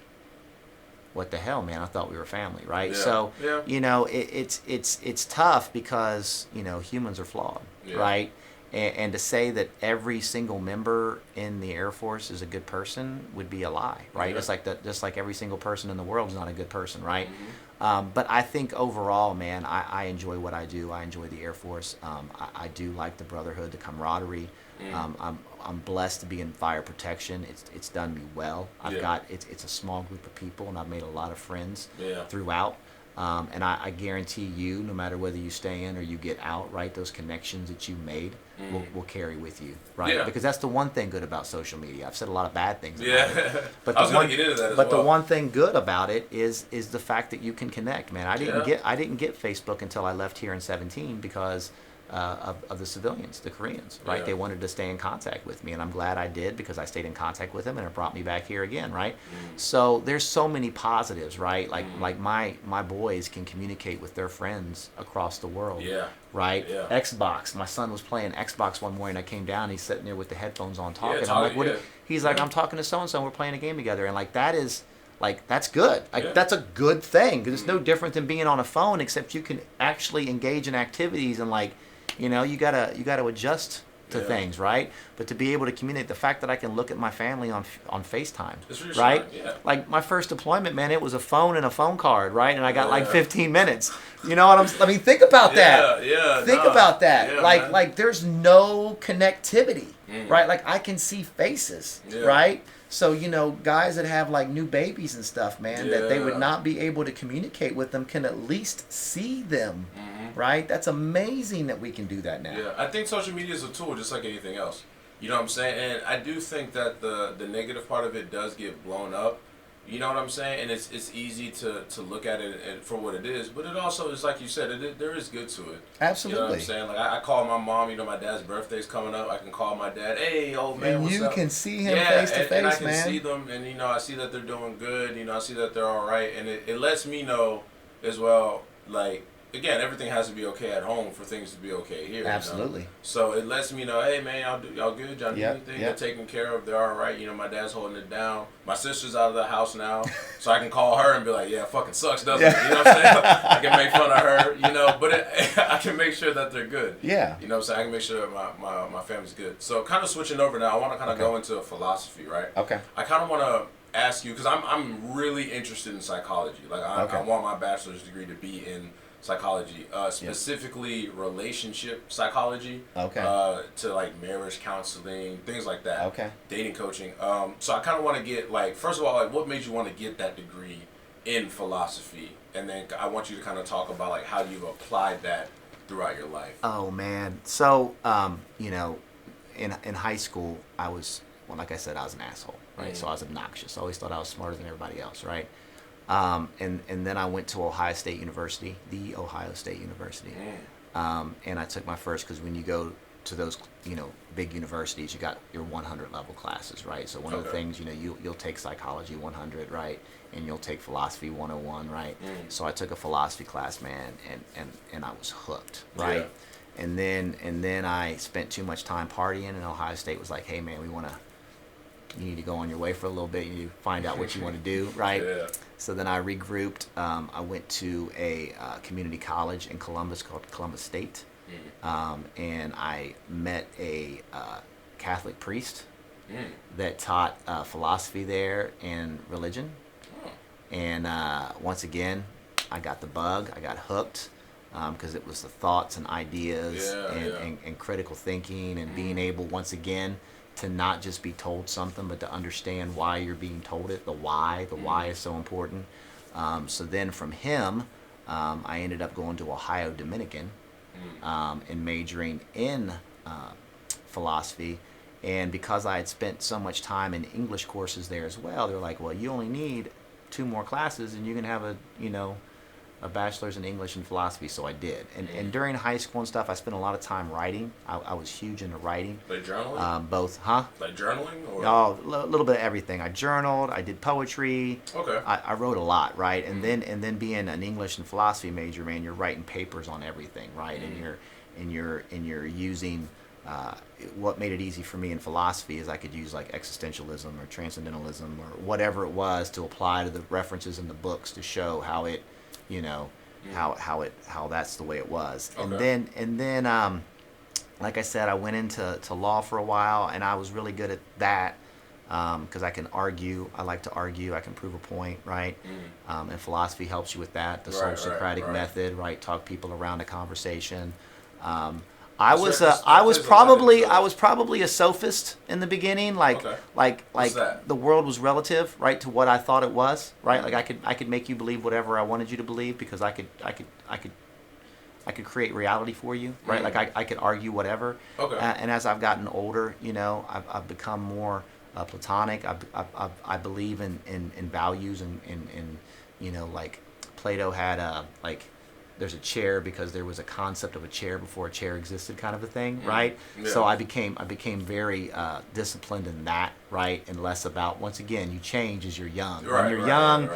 what the hell, man? I thought we were family, right? Yeah. So, Yeah. it's tough because, humans are flawed, Yeah. right? And to say that every single member in the Air Force is a good person would be a lie, right? Yeah. Just like every single person in the world is not a good person, right? Mm-hmm. But I think overall, man, I enjoy what I do. I enjoy the Air Force. I do like the brotherhood, the camaraderie. I'm blessed to be in fire protection. It's done me well. I've got it's a small group of people, and I've made a lot of friends throughout. And I guarantee you, no matter whether you stay in or you get out, right, those connections that you made will carry with you, right? Yeah. Because that's the one thing good about social media. I've said a lot of bad things about Yeah. it. But I was going to get into that as But well. the one thing good about it is the fact that you can connect, man. I didn't get Facebook until I left here in 2017 because of the civilians, the Koreans, right? Yeah. They wanted to stay in contact with me, and I'm glad I did because I stayed in contact with them, and it brought me back here again, right? So there's so many positives, right? Like my boys can communicate with their friends across the world, right? Yeah. Xbox. My son was playing Xbox one morning. I came down. He's sitting there with the headphones on talking. I'm like, what? He's like, I'm talking to so and so. We're playing a game together, and like that is. Like, that's good. Like, that's a good thing. Because it's no different than being on a phone, except you can actually engage in activities and, like, you gotta adjust to things, right? But to be able to communicate, the fact that I can look at my family on FaceTime, right? Yeah. Like, my first deployment, man, it was a phone and a phone card, right? And I got, like, 15 minutes. You know what I mean, think about that. Think about that. Yeah, like, there's no connectivity, right? Like, I can see faces, right? So, guys that have like new babies and stuff, man, that they would not be able to communicate with them can at least see them, right? That's amazing that we can do that now. Yeah, I think social media is a tool just like anything else. You know what I'm saying? And I do think that the negative part of it does get blown up. You know what I'm saying? And it's easy to look at it for what it is, but it also is like you said, there is good to it. Absolutely. You know what I'm saying? Like I call my mom. My dad's birthday's coming up. I can call my dad. Hey, old man, and what's up? You can see him face to face, man. And I can see them, and I see that they're doing good. I see that they're all right, and it lets me know as well. Like again, everything has to be okay at home for things to be okay here. Absolutely. So it lets me know, hey man, y'all good? Y'all do anything? Yep. They're taken care of. They're all right. My dad's holding it down. My sister's out of the house now, so I can call her and be like, yeah, it fucking sucks, doesn't it? You know what I'm saying? I can make fun of her, but I can make sure that they're good. Yeah. You know what I'm saying? I can make sure that my family's good. So kind of switching over now, I want to kind of go into philosophy, right? Okay. I kind of want to ask you, because I'm really interested in psychology. Like I want my bachelor's degree to be in psychology, specifically relationship psychology, to like marriage counseling, things like that, dating coaching. So I kind of want to get first of all, what made you want to get that degree in philosophy, and then I want you to kind of talk about how you've applied that throughout your life. Oh man, so in high school I was, like I said, I was an asshole, right? So I was obnoxious. I always thought I was smarter than everybody else, right? And then I went to Ohio State University, the Ohio State University. And I took my first, because when you go to those, big universities, you got your 100 level classes, right? So one of the things, you'll take psychology 100, right? And you'll take philosophy 101, right? So I took a philosophy class, man, and I was hooked, right? Yeah. And then I spent too much time partying, and Ohio State was like, hey man, you need to go on your way for a little bit. You need to find out what you want to do, right? Yeah. So then I regrouped. I went to a community college in Columbus called Columbus State, and I met a Catholic priest that taught philosophy there and religion. And once again, I got the bug. I got hooked because it was the thoughts and ideas and critical thinking and being able, once again, to not just be told something, but to understand why you're being told it, the why. The why is so important. So then from him, I ended up going to Ohio Dominican and majoring in philosophy. And because I had spent so much time in English courses there as well, they're like, well, you only need 2 more classes and you can have a bachelor's in English and philosophy, so I did. And during high school and stuff, I spent a lot of time writing. I was huge into writing. Like journaling? Both, huh? Like journaling? Or? Oh, a little bit of everything. I journaled. I did poetry. Okay. I wrote a lot, right? And then being an English and philosophy major, man, you're writing papers on everything, right? And you're using. What made it easy for me in philosophy is I could use like existentialism or transcendentalism or whatever it was to apply to the references in the books to show how it, how that's the way it was. Okay. And then like I said, I went into law for a while, and I was really good at that because I can argue. I like to argue. I can prove a point, right? And philosophy helps you with that. The Socratic method, right? Talk people around a conversation. I was probably a sophist in the beginning, like the world was relative, right, to what I thought it was, right? Like I could make you believe whatever I wanted you to believe because I could create reality for you, right? Like I could argue whatever. Okay. And as I've gotten older, I've become more platonic. I believe in values and like Plato had there's a chair because there was a concept of a chair before a chair existed, kind of a thing, right? Yeah. So I became very disciplined in that, right, and less about, once again, you change as you're young. When you're young,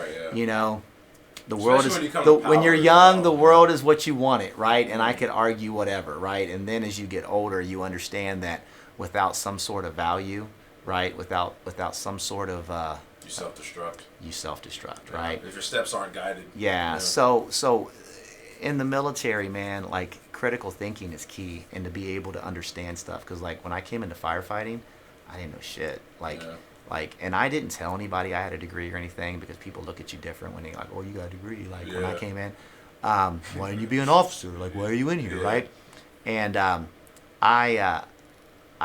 the world is when you're young, the world is what you want it, right? And I could argue whatever, right? And then as you get older, you understand that without some sort of value, right, without some sort of you self-destruct. You self-destruct, right? If your steps aren't guided. Yeah. So in the military, man, like critical thinking is key, and to be able to understand stuff. Because like when I came into firefighting, I didn't know shit. And I didn't tell anybody I had a degree or anything because people look at you different when they like, oh, you got a degree. Like when I came in, why didn't you be an officer? Like why are you in here, right? And I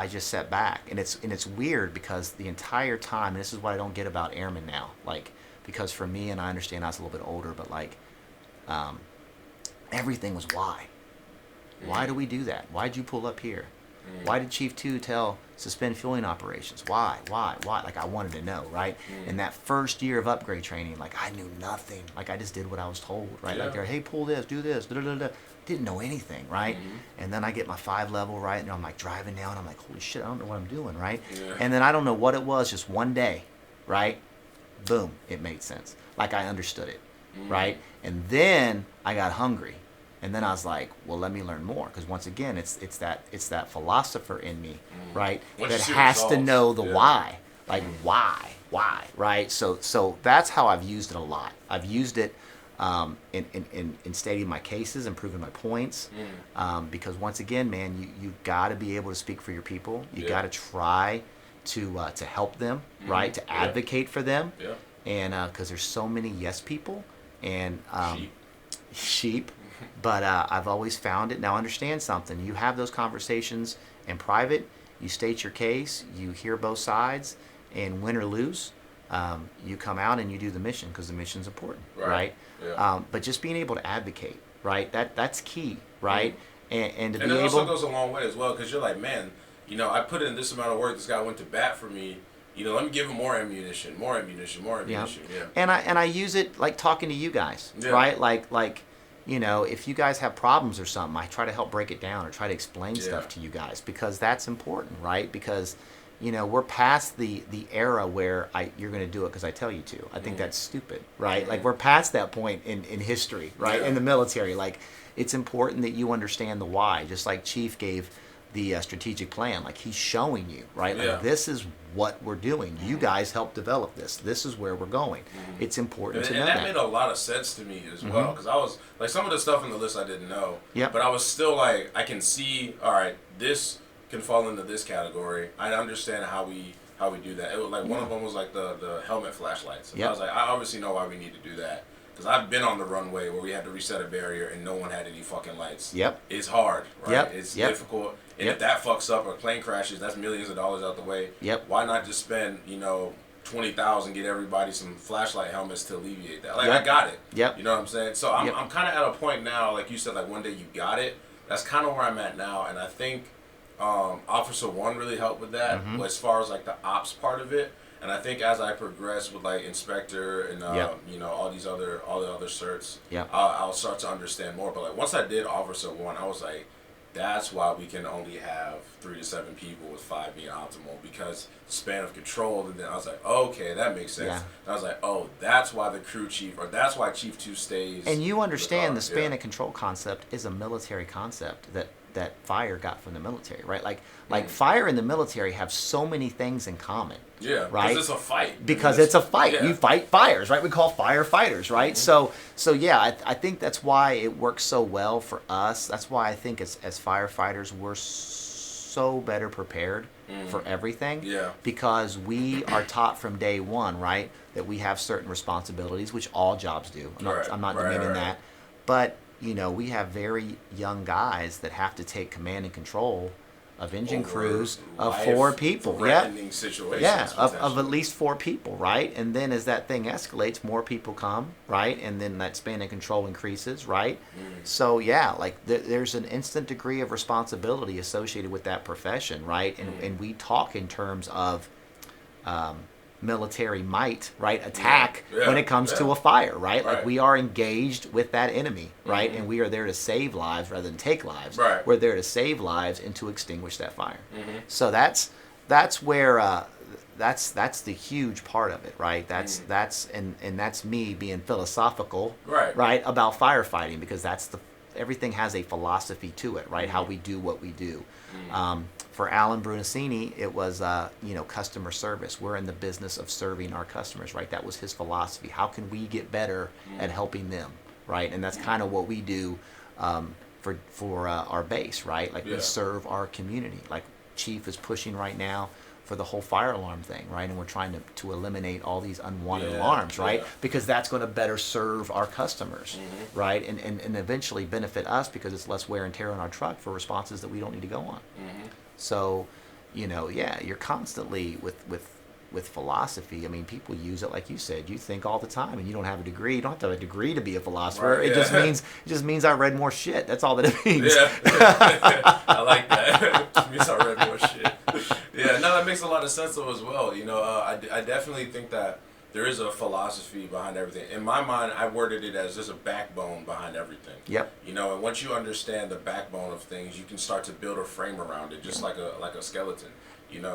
just sat back, and it's weird because the entire time, and this is what I don't get about airmen now, like because for me, and I understand I was a little bit older, but like. Everything was why. Why do we do that? Why'd you pull up here? Why did Chief 2 suspend fueling operations? Why? Like I wanted to know, right? In that first year of upgrade training, like I knew nothing. Like I just did what I was told, right? Like they're, hey, pull this, do this, da-da-da-da. Didn't know anything, right? And then I get my 5 level, right? And I'm like driving down, I'm like, holy shit, I don't know what I'm doing, right? And then I don't know what it was, just one day, right? Boom, it made sense. Like I understood it. Right? And then I got hungry. And then I was like, well, let me learn more. Because once again, it's that philosopher in me, right? That has to know the why. Like, why, right? So that's how I've used it a lot. I've used it in stating my cases and proving my points. Because once again, man, you got to be able to speak for your people. You got to try to help them, right? To advocate for them. And because there's so many yes people. And sheep. But I've always found it. Now understand something. You have those conversations in private. You state your case. You hear both sides. And win or lose, you come out and you do the mission because the mission's important, right? But just being able to advocate, right? That's key, right? And to be able. And it also goes a long way as well because you're like, man, I put in this amount of work. This guy went to bat for me. Let me give him more ammunition. Yeah. And I use it like talking to you guys, right? Like, if you guys have problems or something, I try to help break it down or try to explain stuff to you guys because that's important, right? Because, we're past the era where you're going to do it because I tell you to. I think that's stupid, right? Like we're past that point in history, right? In the military, like it's important that you understand the why. Just like Chief gave the strategic plan, like he's showing you, right? Like this is what we're doing. You guys helped develop this. This is where we're going. It's important to know that. And that made a lot of sense to me as well because I was like some of the stuff on the list I didn't know. But I was still like I can see. All right, this can fall into this category. I understand how we do that. It was like one of them was like the helmet flashlights. And I was like, I obviously know why we need to do that. Because I've been on the runway where we had to reset a barrier and no one had any fucking lights. It's hard, right? It's difficult. And if that fucks up or a plane crashes, that's millions of dollars out the way. Why not just spend, $20,000, get everybody some flashlight helmets to alleviate that? Like I got it. You know what I'm saying? So I'm kind of at a point now, like you said, like one day you got it. That's kind of where I'm at now, and I think Officer 1 really helped with that as far as like the ops part of it. And And I think as I progress with like inspector and you know all the other certs, I'll start to understand more. But like once I did officer 1, I was like, that's why we can only have 3 to 7 people with 5 being optimal, because span of control. And then I was like, okay, that makes sense. And I was like, oh, that's why the crew chief, or that's why Chief 2 stays. And you understand the span of control concept is a military concept that fire got from the military, right? Like fire and the military have so many things in common. Yeah, right. Because it's a fight. Because it's a fight. Yeah. You fight fires, right? We call firefighters, right? So yeah, I think that's why it works so well for us. That's why I think as firefighters we're so better prepared for everything. Yeah. Because we are taught from day one, right, that we have certain responsibilities, which all jobs do. I'm not demeaning that, but you know, we have very young guys that have to take command and control of engine crews of 4 people. Situations, of at least 4 people, right? And then as that thing escalates, more people come, right? And then that span of control increases, right? So yeah, like there's an instant degree of responsibility associated with that profession, right? And we talk in terms of military might, right? Attack when it comes to a fire, right? Like we are engaged with that enemy, right? And we are there to save lives rather than take lives. We're there to save lives and to extinguish that fire. So that's where that's the huge part of it, right? That's me being philosophical, right, about firefighting, because everything has a philosophy to it, right? How we do what we do. For Alan Brunacini, it was customer service. We're in the business of serving our customers, right? That was his philosophy. How can we get better at helping them, right? And that's kind of what we do for our base, right? Like we serve our community. Like Chief is pushing right now for the whole fire alarm thing, right? And we're trying to eliminate all these unwanted alarms, right? Because that's going to better serve our customers, right? And eventually benefit us, because it's less wear and tear on our truck for responses that we don't need to go on. So, you're constantly with philosophy. I mean, people use it like you said. You think all the time, and you don't have a degree. You don't have to have a degree to be a philosopher. It just means I read more shit. That's all that it means. I like that. It means I read more shit. Yeah, no, that makes a lot of sense though as well. I definitely think that there is a philosophy behind everything. In my mind, I worded it as there's a backbone behind everything. And once you understand the backbone of things, you can start to build a frame around it, just like a skeleton.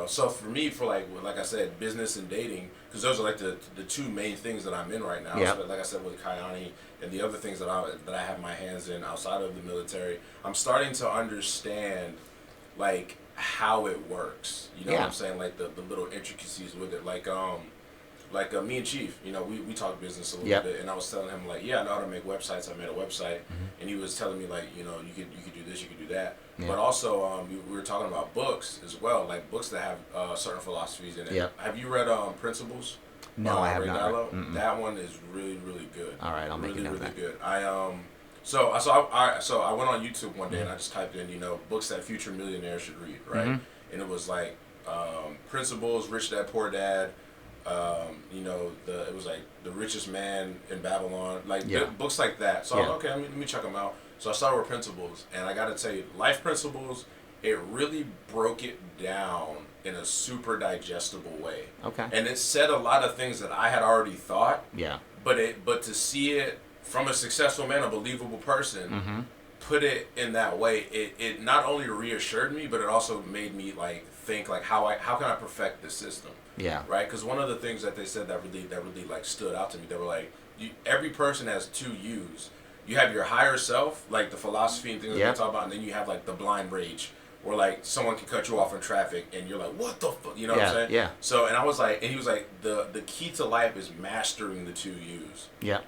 So for me, for like I said, business and dating, because those are like the 2 main things that I'm in right now. So like I said, with Kayani and the other things that I have my hands in outside of the military, I'm starting to understand like how it works. You know what I'm saying? Like the little intricacies with it. Like me and Chief, we talk business a little bit, and I was telling him like, I know how to make websites. I made a website, and he was telling me like, you could do this, you could do that. But also, we were talking about books as well, like books that have certain philosophies in it. Have you read Principles? No, I have not. That one is really, really good. All right, I'll make it. Really good. So I went on YouTube one day and I just typed in, books that future millionaires should read, right? And it was like Principles, Rich Dad Poor Dad. It was like The Richest Man in Babylon, like books like that. So I was like, okay, let me check them out. So I started with Principles, and I got to tell you, Life Principles, it really broke it down in a super digestible way. Okay. And it said a lot of things that I had already thought. Yeah. But to see it from a successful man, a believable person, put it in that way, it not only reassured me, but it also made me like think like how can I perfect this system. Yeah. Right. Because one of the things that they said that really like stood out to me, they were like, every person has 2 yous. You have your higher self, like the philosophy and things that we talk about, and then you have like the blind rage, where like someone can cut you off in traffic and you're like, what the fuck, what I'm saying? Yeah. So and he was like, the key to life is mastering the 2 yous. Yeah.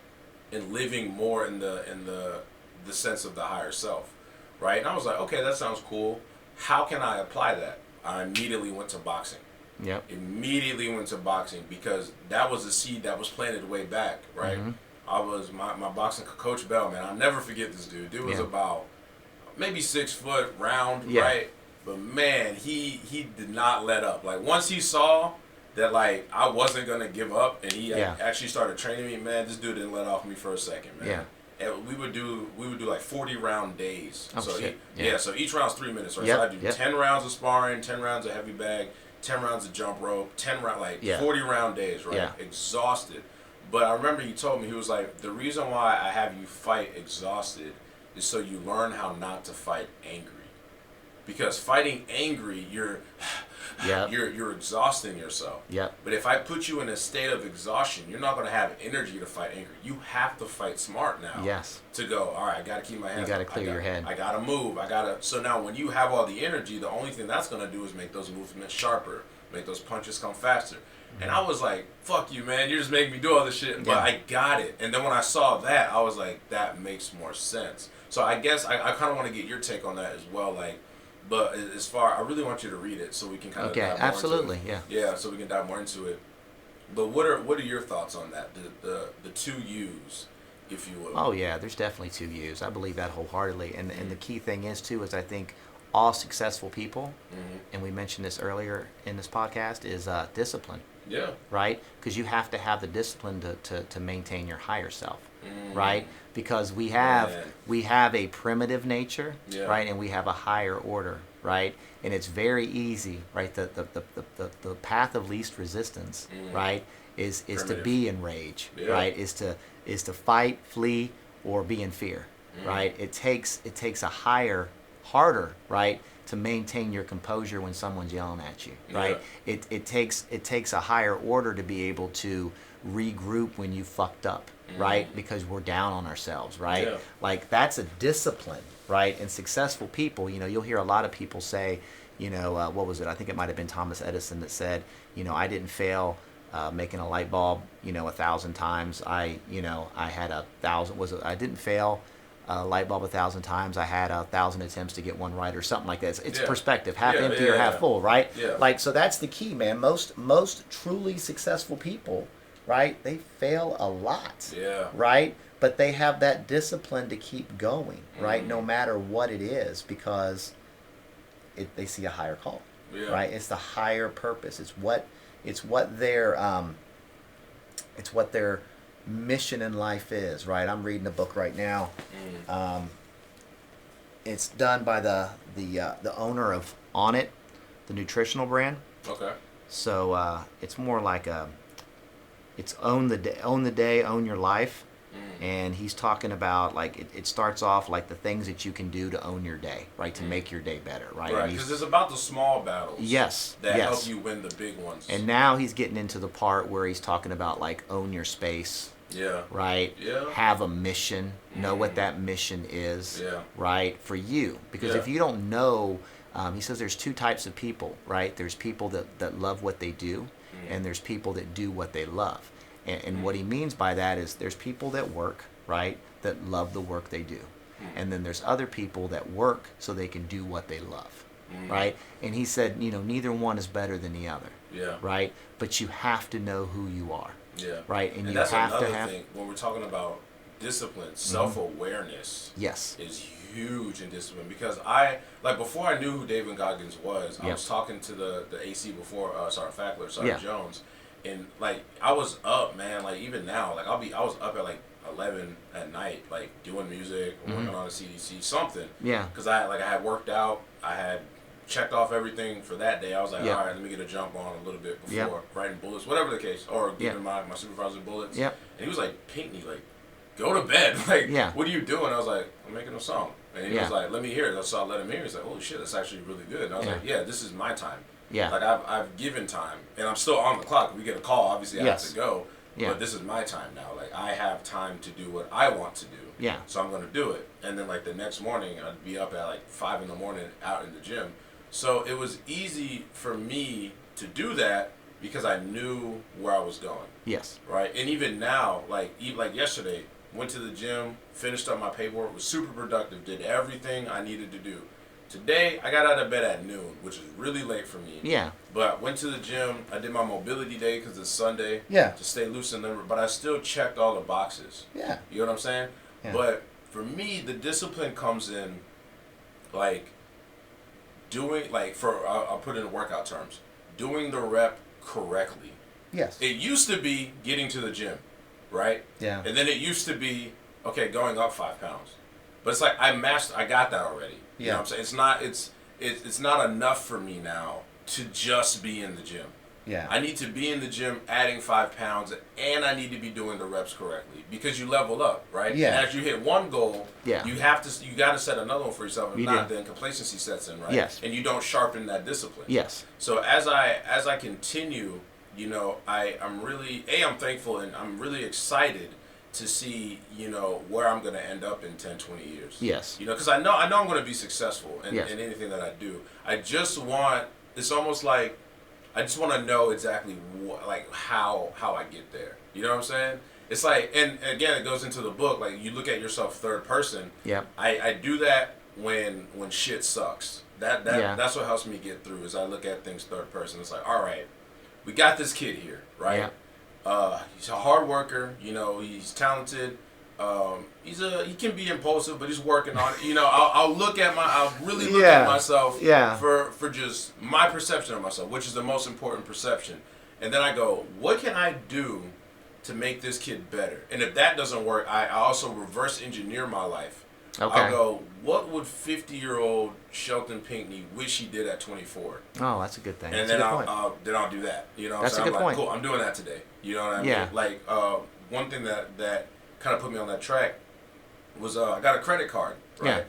And living more in the sense of the higher self, right? And I was like, okay, that sounds cool. How can I apply that? I immediately went to boxing. Immediately went to boxing, because that was a seed that was planted way back, right? I was my boxing coach Bell, man. I'll never forget this dude. Dude was about maybe 6 foot, round, right? But man, he did not let up. Like once he saw that like I wasn't gonna give up, and he actually started training me, man, this dude didn't let off me for a second, man. And we would do like 40 round days. Oh, so shit. so each round's 3 minutes, right? Yep. So I do 10 rounds of sparring, 10 rounds of heavy bag, 10 rounds of jump rope, 10 round, like Yeah. 40 round days, right? Yeah. Exhausted. But I remember he told me, he was like, the reason why I have you fight exhausted is so you learn how not to fight angry. Because fighting angry, you're exhausting yourself. Yep. But if I put you in a state of exhaustion, you're not going to have energy to fight angry. You have to fight smart now. Yes. To go, all right, I got to keep my hands. You got to clear your head. I got to move. So now when you have all the energy, the only thing that's going to do is make those movements sharper, make those punches come faster. And I was like, fuck you, man. You're just making me do all this shit. But Yeah. I got it. And then when I saw that, I was like, that makes more sense. So I guess I kind of want to get your take on that as well. Like, but as far, I really want you to read it so we can kind of dive more absolutely, into it. yeah. Yeah, so we can dive more into it. But what are your thoughts on that? The two U's, if you will. Oh yeah, there's definitely two U's. I believe that wholeheartedly. And the key thing is too is I think all successful people, and we mentioned this earlier in this podcast, is discipline. Yeah. Right? Because you have to have the discipline to maintain your higher self. Right? Because we have a primitive nature, right, and we have a higher order, right, and it's very easy, right. The path of least resistance, right, is to be in rage, right, is to fight, flee, or be in fear, right. It takes a harder, right, to maintain your composure when someone's yelling at you, right. It takes a higher order to be able to regroup when you fucked up, right? Because we're down on ourselves, right? Yeah. Like that's a discipline, right? And successful people, you'll hear a lot of people say, what was it? I think it might have been Thomas Edison that said, I didn't fail making a light bulb, 1,000 times. I had 1,000. I didn't fail a light bulb 1,000 times. I had 1,000 attempts to get one right, or something like that. It's perspective, half empty or half full, right? Yeah. Like so, that's the key, man. Most truly successful people, right? They fail a lot. Yeah. Right? But they have that discipline to keep going, right? No matter what it is, because they see a higher call. Yeah. Right? It's the higher purpose. It's what their mission in life is, right? I'm reading a book right now. It's done by the owner of On It, the nutritional brand. Okay. So it's more like it's own the day, own your life. And he's talking about like it starts off like the things that you can do to own your day, right? To make your day better, right? Right, because it's about the small battles. Yes. That help you win the big ones. And now he's getting into the part where he's talking about like own your space. Yeah. Right? Yeah. Have a mission. Know what that mission is. Yeah. Right? For you. Because if you don't know, he says there's two types of people, right? There's people that love what they do, and there's people that do what they love. And what he means by that is there's people that work, right, that love the work they do. And then there's other people that work so they can do what they love, right? And he said, neither one is better than the other, right? But you have to know who you are, right? And you that's have another to have... thing, when we're talking about discipline, self-awareness Yes. is huge in discipline. Because before I knew who David Goggins was, I was talking to the AC before, Fackler, Jones. And like I was up, man. Like even now, like I was up at like 11 at night, like doing music, working on a CDC, something. Yeah. Because I had worked out, I had checked off everything for that day. I was like, all right, let me get a jump on a little bit before writing bullets, whatever the case, or giving my supervisor bullets. Yeah. And he was like, Pinckney, like, go to bed. Like, what are you doing? I was like, I'm making a song. And he was like, let me hear it. So I let him hear it. He's like, holy shit, that's actually really good. And I was like, this is my time. Yeah. Like I've given time, and I'm still on the clock. We get a call, obviously I have to go. Yeah. But this is my time now. Like I have time to do what I want to do. Yeah. So I'm gonna do it. And then like the next morning, I'd be up at like 5 a.m. out in the gym. So it was easy for me to do that because I knew where I was going. Yes. Right. And even now, like yesterday, went to the gym, finished up my paperwork, was super productive, did everything I needed to do. Today, I got out of bed at noon, which is really late for me. Yeah. But went to the gym. I did my mobility day because it's Sunday. Yeah. To stay loose and limber. But I still checked all the boxes. Yeah. You know what I'm saying? Yeah. But for me, the discipline comes in, like, doing, like, I'll put it in workout terms, doing the rep correctly. Yes. It used to be getting to the gym, right? Yeah. And then it used to be, okay, going up 5 pounds. But it's like I got that already. You know what I'm saying? It's not enough for me now to just be in the gym. Yeah. I need to be in the gym adding 5 pounds, and I need to be doing the reps correctly because you level up, right? Yeah. And as you hit one goal, Yeah. you got to set another one for yourself. If You not, do. then complacency sets in, right? Yes. And you don't sharpen that discipline. Yes. So as I continue, you know, I'm really I'm thankful and I'm really excited to see, you know, where I'm going to end up in 10, 20 years. Yes. You know, because I know I'm going to be successful in anything that I do. I just want, it's almost like, I just want to know exactly how I get there. You know what I'm saying? It's like, and again, it goes into the book. Like, you look at yourself third person. Yeah. I do that when shit sucks. That's what helps me get through. Is I look at things third person. It's like, all right, we got this kid here, right? Yeah. He's a hard worker. You know, he's talented. He can be impulsive, but he's working on it. You know, I'll really look at myself for just my perception of myself, which is the most important perception. And then I go, what can I do to make this kid better? And if that doesn't work, I also reverse engineer my life. Okay. I'll go, what would 50-year-old Shelton Pinckney wish he did at 24? Oh, that's a good thing. And that's then I'll do that. You know what that's I'm saying? a good point. Cool, I'm doing that today. You know what I mean? Yeah. Like, one thing that kind of put me on that track was I got a credit card, right? Yeah.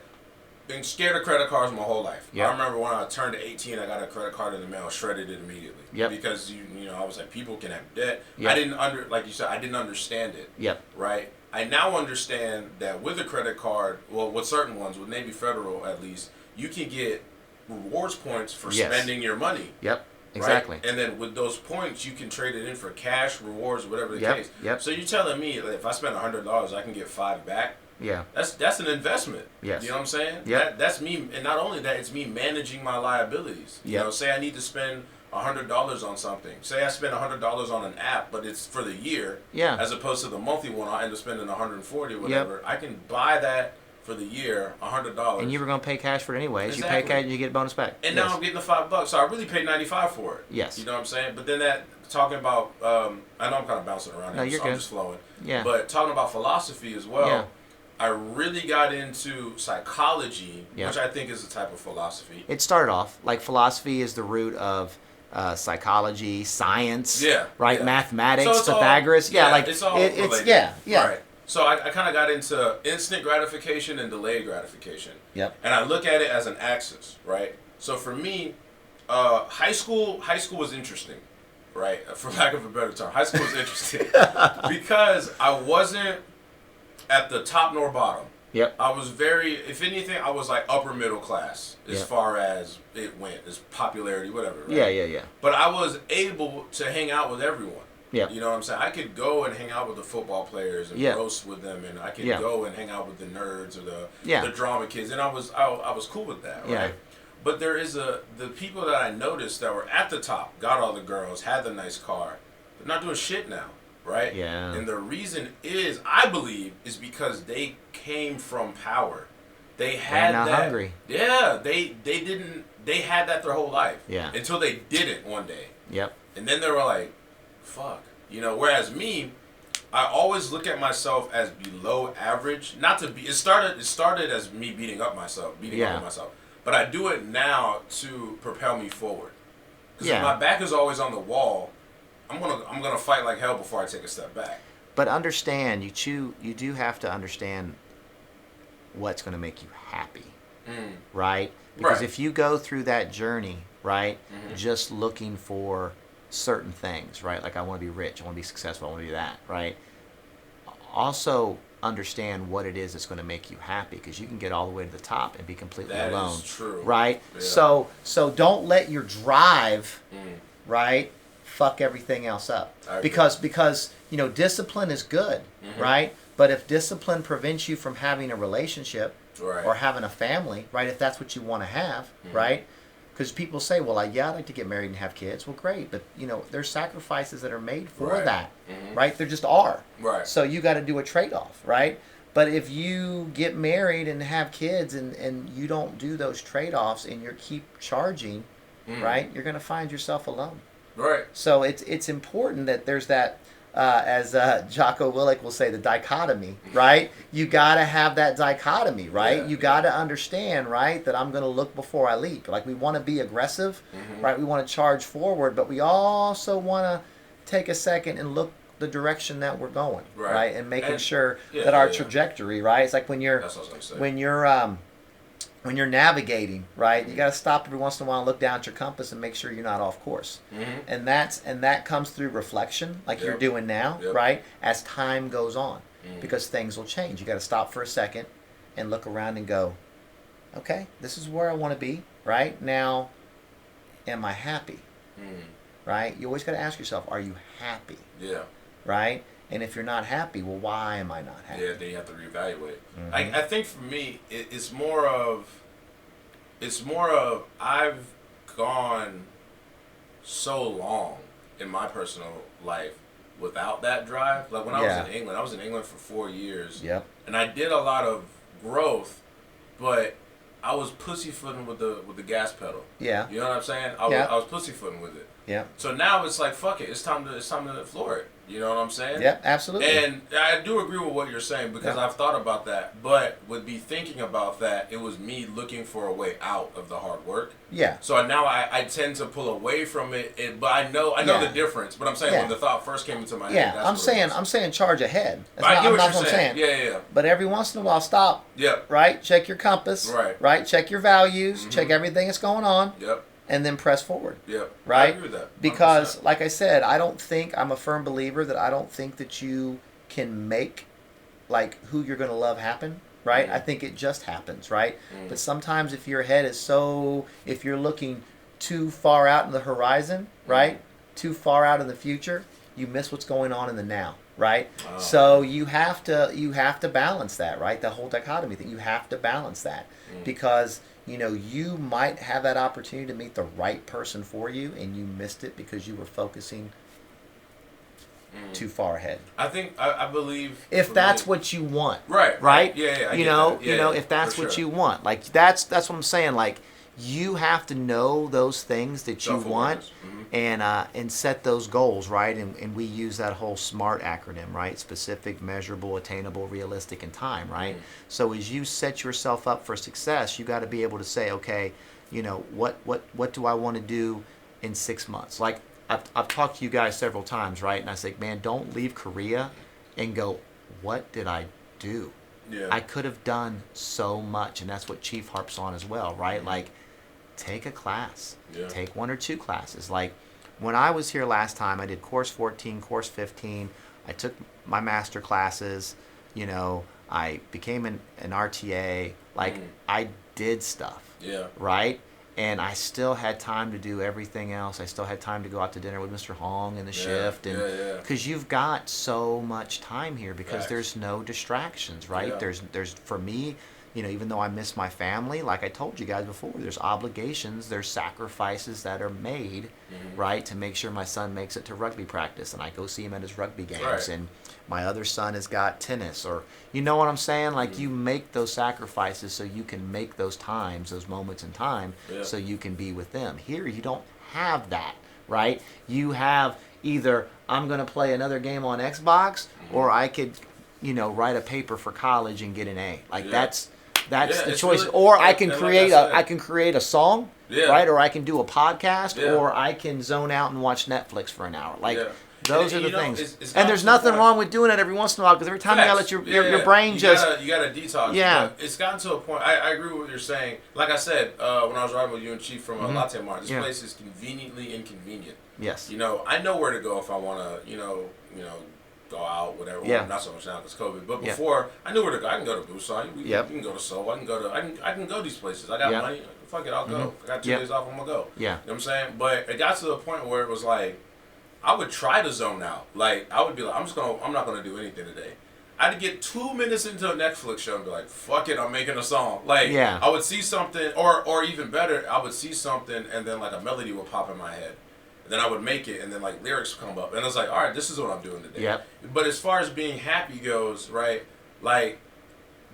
Been scared of credit cards my whole life. Yep. I remember when I turned 18, I got a credit card in the mail, shredded it immediately. Yep. Because you know, I was like, people can have debt. Yep. I didn't like you said, I didn't understand it. Yep. Right? I now understand that with a credit card, well, with certain ones, with Navy Federal at least, you can get rewards points for spending your money. Yep. Exactly. Right? And then with those points, you can trade it in for cash, rewards, whatever the case. Yep. So you're telling me that if I spend $100, I can get 5 back? Yeah. That's an investment. Yes. You know what I'm saying? Yeah. That's me, and not only that, it's me managing my liabilities. You know, say I need to spend $100 on something. Say I spend $100 on an app, but it's for the year. Yeah. As opposed to the monthly one, I end up spending $140 or whatever. I can buy that for the year, $100. And you were going to pay cash for it anyways. Exactly. You pay cash and you get a bonus back. And now I'm getting the $5, so I really paid $95 for it. Yes. You know what I'm saying? But then talking about, I know I'm kind of bouncing around here, so I'm just flowing. Yeah. But talking about philosophy as well. Yeah. I really got into psychology, Yeah. which I think is a type of philosophy. It started off like philosophy is the root of psychology, science, right? Yeah. Mathematics, So Pythagoras, it's all related. it's yeah. Right. So I kind of got into instant gratification and delayed gratification. Yep. And I look at it as an axis, right? So for me, high school was interesting, right? For lack of a better term, high school was interesting because I wasn't at the top nor bottom. Yep. I was if anything, I was like upper middle class as far as it went, as popularity, whatever. Right? Yeah. But I was able to hang out with everyone. Yeah. You know what I'm saying? I could go and hang out with the football players and roast with them, and I could go and hang out with the nerds or the drama kids, and I was cool with that, right? Yeah. But there is the people that I noticed that were at the top, got all the girls, had the nice car, they're not doing shit now. Right? Yeah. And the reason is, I believe, is because they came from power. They had They're not that. hungry. Yeah. They had that their whole life. Yeah. Until they didn't one day. Yep. And then they were like, fuck. You know, whereas me, I always look at myself as below average. Not to be, it started as me beating up myself. But I do it now to propel me forward. Because if my back is always on the wall, I'm gonna fight like hell before I take a step back. But understand, you do have to understand what's going to make you happy, right? Because if you go through that journey, right, just looking for certain things, right, like I want to be rich, I want to be successful, I want to be that, right. Also understand what it is that's going to make you happy, because you can get all the way to the top and be completely alone. That is true. Right. Yeah. So don't let your drive, right, fuck everything else up, because you know, discipline is good, right? But if discipline prevents you from having a relationship or having a family, right, if that's what you want to have, right, because people say, well, I'd like to get married and have kids. Well, great, but you know, there's sacrifices that are made for that, right? There just are, right? So you got to do a trade-off, right? But if you get married and have kids and you don't do those trade-offs and you keep charging, right, you're going to find yourself alone. Right. So it's important that there's that as Jocko Willink will say, the dichotomy, right? You got to have that dichotomy, right? You got to understand, right, that I'm going to look before I leap. Like, we want to be aggressive, right? We want to charge forward, but we also want to take a second and look the direction that we're going, right? And making sure that our trajectory, right? It's like when you're when you're navigating, right? You got to stop every once in a while and look down at your compass and make sure you're not off course. And that comes through reflection, like you're doing now, right? As time goes on, because things will change. You got to stop for a second and look around and go, okay, this is where I want to be, right? Now, am I happy? Right? You always got to ask yourself, are you happy? Yeah. Right? And if you're not happy, well, why am I not happy? Yeah, then you have to reevaluate. I think for me, it's more of I've gone so long in my personal life without that drive. Like when I was in England for 4 years. Yep. And I did a lot of growth, but I was pussyfooting with the gas pedal. Yeah. You know what I'm saying? I was pussyfooting with it. Yeah. So now it's like, fuck it. It's time to floor it. You know what I'm saying? Yeah, absolutely. And I do agree with what you're saying because I've thought about that. But with me thinking about that, it was me looking for a way out of the hard work. Yeah. So now I tend to pull away from it, but I know the difference. But I'm saying when the thought first came into my head, that's I'm saying charge ahead. I get what you're saying. Yeah. But every once in a while, stop. Yep. Right. Check your compass. Right. Check your values. Check everything that's going on. Yep. And then press forward. Yep. Right? I agree with that. 100%. Because, like I said, I'm a firm believer that I don't think that you can make, like, who you're going to love happen, right? I think it just happens, right? But sometimes if your head is if you're looking too far out in the horizon, right? Too far out in the future, you miss what's going on in the now, right? So you have to balance that, right? The whole dichotomy thing, you have to balance that because you might have that opportunity to meet the right person for you, and you missed it because you were focusing too far ahead. I believe if that's what you want, right? Yeah. If that's what you want, like that's what I'm saying. Like you have to know those things that you want, and set those goals, right? And we use that whole SMART acronym, right? Specific, measurable, attainable, realistic, and time, right? So as you set yourself up for success, you got to be able to say, okay, what do I want to do in 6 months? Like I've talked to you guys several times, right? And I say, man, don't leave Korea and go, what did I do? Yeah. I could have done so much, and that's what Chief harps on as well, right? Like, take a class. Take 1 or 2 classes. Like, when I was here last time, I did course 14, course 15. I took my master classes. I became an RTA. Like, I did stuff. Yeah. Right? And I still had time to do everything else. I still had time to go out to dinner with Mr. Hong in the shift. And because you've got so much time here because there's no distractions, right? Yeah. There's for me, even though I miss my family, like I told you guys before, there's obligations, there's sacrifices that are made, right, to make sure my son makes it to rugby practice, and I go see him at his rugby games, and my other son has got tennis, or you know what I'm saying? Like you make those sacrifices so you can make those times, those moments in time, so you can be with them. Here, you don't have that, right? You have either I'm going to play another game on Xbox, or I could, write a paper for college and get an A. Like that's the choice. Really, or I can create a song, right? Or I can do a podcast, or I can zone out and watch Netflix for an hour. Like those are the things. And there's nothing wrong with doing it every once in a while because every time you let your brain you just gotta detox. Yeah, but it's gotten to a point. I agree with what you're saying. Like I said when I was riding with you and Chief from Latte Mart, this place is conveniently inconvenient. Yes. I know where to go if I want to. Go out, whatever. Well, not so much now because COVID. But before, I knew where to go. I can go to Busan. You can go to Seoul. I can go these places. I got money. Fuck it, I'll go. I got 2 days off. I'm gonna go. Yeah. You know what I'm saying? But it got to the point where it was like, I would try to zone out. Like I would be like, I'm not gonna do anything today. I'd get 2 minutes into a Netflix show and be like, fuck it, I'm making a song. Like I would see something, or even better, I would see something and then like a melody would pop in my head. And then I would make it, and then like lyrics would come up, and I was like, all right, this is what I'm doing today. Yep. But as far as being happy goes, right, like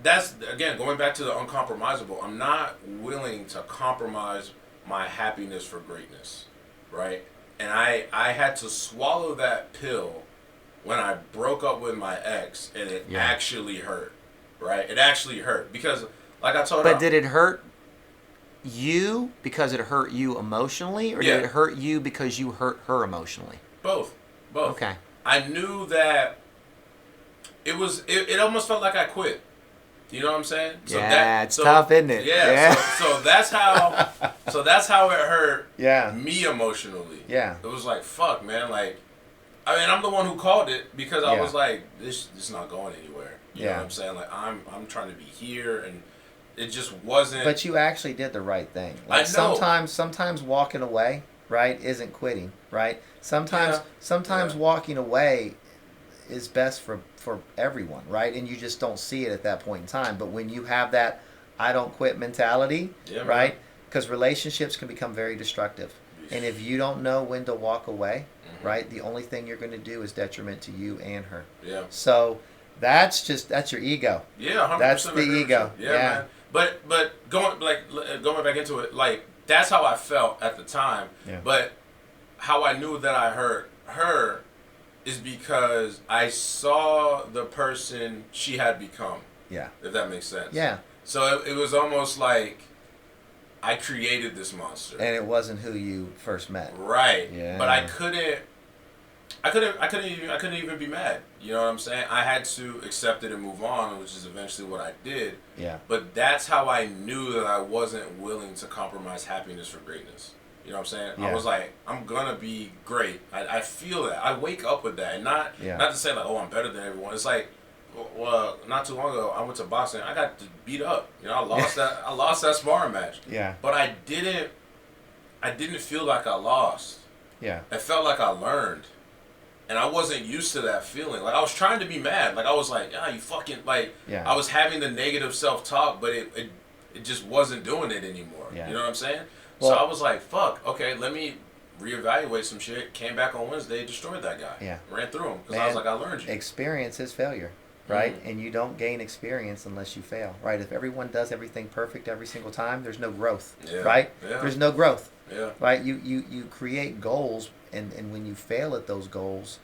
that's again going back to the uncompromisable. I'm not willing to compromise my happiness for greatness, right? And I had to swallow that pill when I broke up with my ex, and it Yeah. actually hurt, right? It actually hurt because, like I told But her, did it hurt you because it hurt you emotionally, or Yeah. did it hurt you because you hurt her emotionally? both. Okay. I knew that it almost felt like I quit. You know what I'm saying? It's tough, isn't it? Yeah. So that's how it hurt. Yeah. Me emotionally. Yeah. It was like, fuck, man. Like, I mean, I'm the one who called it because I Yeah. was like, this is not going anywhere. You know Yeah. what I'm saying? Like, I'm trying to be here, and it just wasn't. But you actually did the right thing. I Like know. sometimes walking away, right, isn't quitting, right? Sometimes Yeah. walking away is best for everyone, right? And you just don't see it at that point in time. But when you have that I don't quit mentality, Yeah, right? Because relationships can become very destructive. And if you don't know when to walk away, right, the only thing you're going to do is detriment to you and her. Yeah. So that's your ego. Yeah, 100%. That's the ego. Yeah, man. But going back into it, like that's how I felt at the time. Yeah. But how I knew that I hurt her is because I saw the person she had become. Yeah. If that makes sense. Yeah. So it was almost like I created this monster. And it wasn't who you first met. Right. Yeah. But I couldn't even be mad. You know what I'm saying? I had to accept it and move on, which is eventually what I did. Yeah. But that's how I knew that I wasn't willing to compromise happiness for greatness. You know what I'm saying? Yeah. I was like, I'm gonna be great. I feel that. I wake up with that, and not to say like, oh, I'm better than everyone. It's like, well, not too long ago, I went to boxing. I got beat up. You know, I lost that sparring match. Yeah. But I didn't feel like I lost. Yeah. I felt like I learned. And I wasn't used to that feeling. Like, I was trying to be mad. Like, I was like, you fucking, like, Yeah. I was having the negative self-talk, but it just wasn't doing it anymore. Yeah. You know what I'm saying? Well, so I was like, fuck, okay, let me reevaluate some shit. Came back on Wednesday, destroyed that guy. Yeah. Ran through him. Because I was like, I learned you. Experience is failure, right? And you don't gain experience unless you fail, right? If everyone does everything perfect every single time, there's no growth, right? Yeah. There's no growth. Yeah. Right? You create goals, and when you fail at those goals,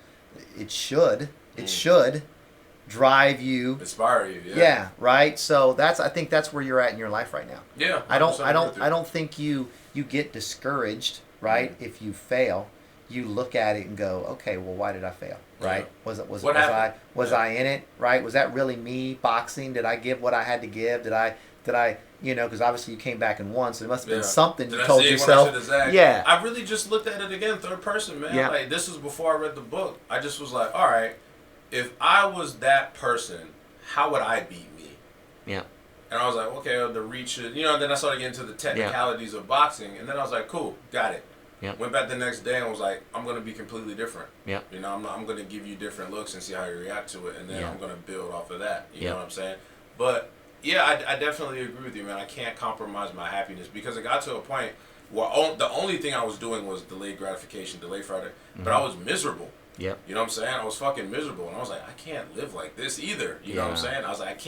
it should drive you, inspire you. Yeah, right. So I think that's where you're at in your life right now. Yeah. I don't think you get discouraged, right? If you fail, you look at it and go, okay, well, why did I fail? Right? Yeah. Was I in it? Right? Was that really me boxing? Did I give what I had to give? Did I because obviously you came back and won, so there must have been something you told yourself. Yeah. I really just looked at it again, third person, man. Yeah. Like, this was before I read the book. I just was like, all right, if I was that person, how would I beat me? Yeah. And I was like, okay, the reach, then I started getting into the technicalities of boxing, and then I was like, cool, got it. Yeah. Went back the next day and was like, I'm going to be completely different. Yeah. I'm going to give you different looks and see how you react to it, and then I'm going to build off of that. You know what I'm saying? But yeah, I definitely agree with you, man. I can't compromise my happiness because it got to a point where the only thing I was doing was delayed gratification, delayed Friday. But I was miserable. Yep. You know what I'm saying? I was fucking miserable. And I was like, I can't live like this either. You know what I'm saying? I was like,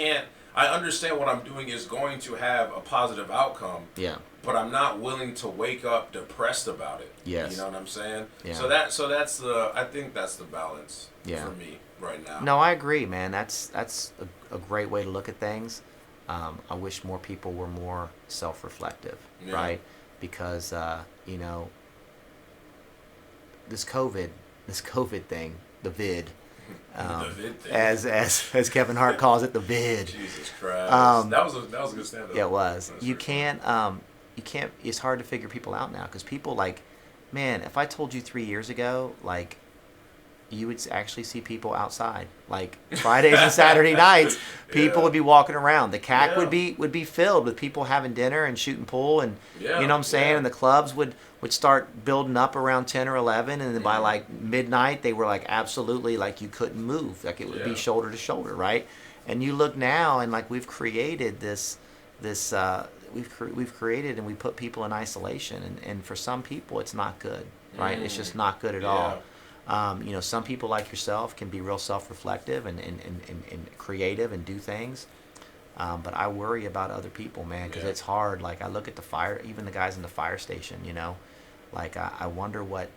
I understand what I'm doing is going to have a positive outcome. Yeah. But I'm not willing to wake up depressed about it. Yes. You know what I'm saying? Yeah. So that's I think that's the balance for me right now. No, I agree, man. That's a great way to look at things. I wish more people were more self-reflective, right? Because this COVID thing, the vid, the vid thing. as Kevin Hart calls it, the vid. Jesus Christ, that was a good stand-up. Yeah, it was. You can't. It's hard to figure people out now because people like, man, if I told you 3 years ago, like, you would actually see people outside, like Fridays and Saturday nights. People would be walking around. The CAC would be filled with people having dinner and shooting pool, and you know what I'm saying. And the clubs would start building up around 10 or 11, and then by like midnight they were like absolutely like you couldn't move, like it would be shoulder to shoulder, right? And you look now, and like we've created this. We've created and we put people in isolation, and for some people it's not good, right? It's just not good at all. Some people like yourself can be real self-reflective and creative and do things. But I worry about other people, man, because it's hard. Like I look at the fire, even the guys in the fire station, Like I wonder what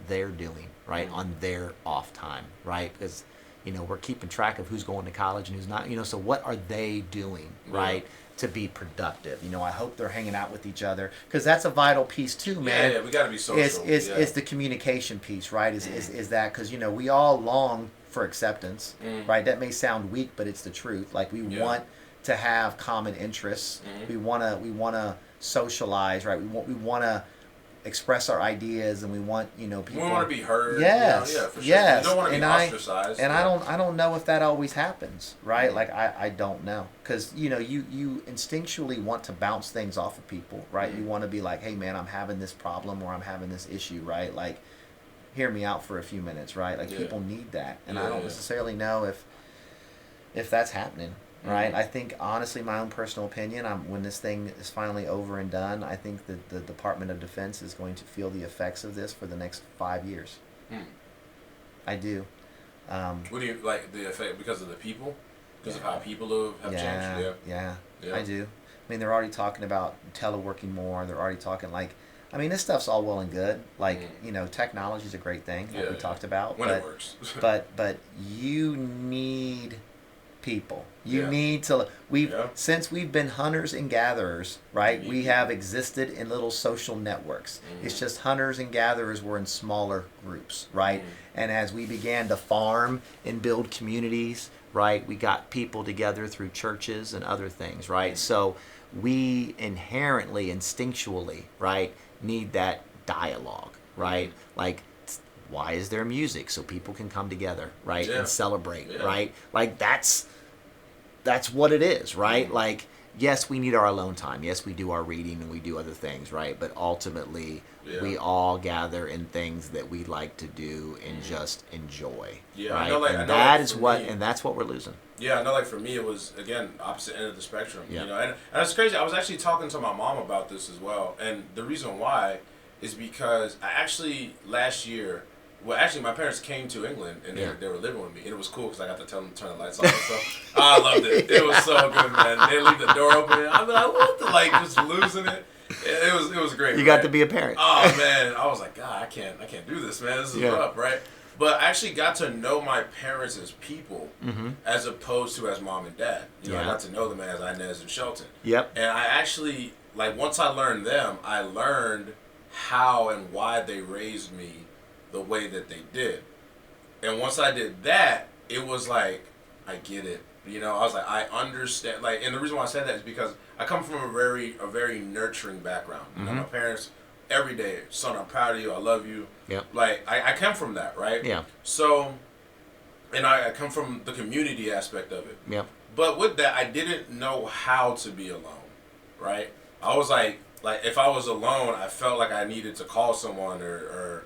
they're doing, right, on their off time, right? Because we're keeping track of who's going to college and who's not. So what are they doing, right, to be productive? I hope they're hanging out with each other, because that's a vital piece too, man. Yeah, we got to be social. Is the communication piece, right? Is that, because we all long for acceptance, right? That may sound weak, but it's the truth. Like, we want to have common interests. We wanna socialize, right? We wanna express our ideas, and we want people. We want to be heard. Yes, for sure. yes. You don't want to be ostracized. I don't know if that always happens, right? Like, I don't know, because you instinctually want to bounce things off of people, right? You want to be like, hey man, I'm having this problem, or I'm having this issue, right? Like, hear me out for a few minutes, right? Like, people need that, and I don't necessarily know if that's happening. Right, I think, honestly, my own personal opinion, when this thing is finally over and done, I think that the Department of Defense is going to feel the effects of this for the next 5 years. I do. What do you like, the effect because of the people? Because of how people have changed? Yeah, I do. I mean, they're already talking about teleworking more. They're already talking, this stuff's all well and good. Technology is a great thing, like we talked about. When it works. but you need people. You need to. Since we've been hunters and gatherers, right? We have existed in little social networks. It's just hunters and gatherers were in smaller groups, right? And as we began to farm and build communities, right, we got people together through churches and other things, right? So we inherently, instinctually, right, need that dialogue, right? Like, why is there music? So people can come together, right, and celebrate, right? Like, that's what it is, right? Like, yes, we need our alone time. Yes, we do our reading and we do other things, right? But ultimately, we all gather in things that we like to do and just enjoy, right? And that's what we're losing. Yeah, I know. Like, for me, it was, again, opposite end of the spectrum. And it's crazy. I was actually talking to my mom about this as well, and the reason why is because I actually last year. Well, actually, my parents came to England, and they were living with me, and it was cool because I got to tell them to turn the lights off and stuff. I loved it. It was so good, man. They leave the door open, and I'd be like, what the, just losing it. It was great. You got to be a parent. Oh, man. I was like, God, I can't do this, man. This is rough, right? But I actually got to know my parents as people, as opposed to as mom and dad. I got to know them as Inez and Shelton. Yep. And I actually, once I learned them, I learned how and why they raised me the way that they did. And once I did that, it was like, I get it. I was like, I understand. And the reason why I said that is because I come from a very nurturing background. My parents, every day, son, I'm proud of you, I love you. Yep. I come from that, right? Yeah. So, and I come from the community aspect of it. Yep. But with that, I didn't know how to be alone, right? I was like if I was alone, I felt like I needed to call someone or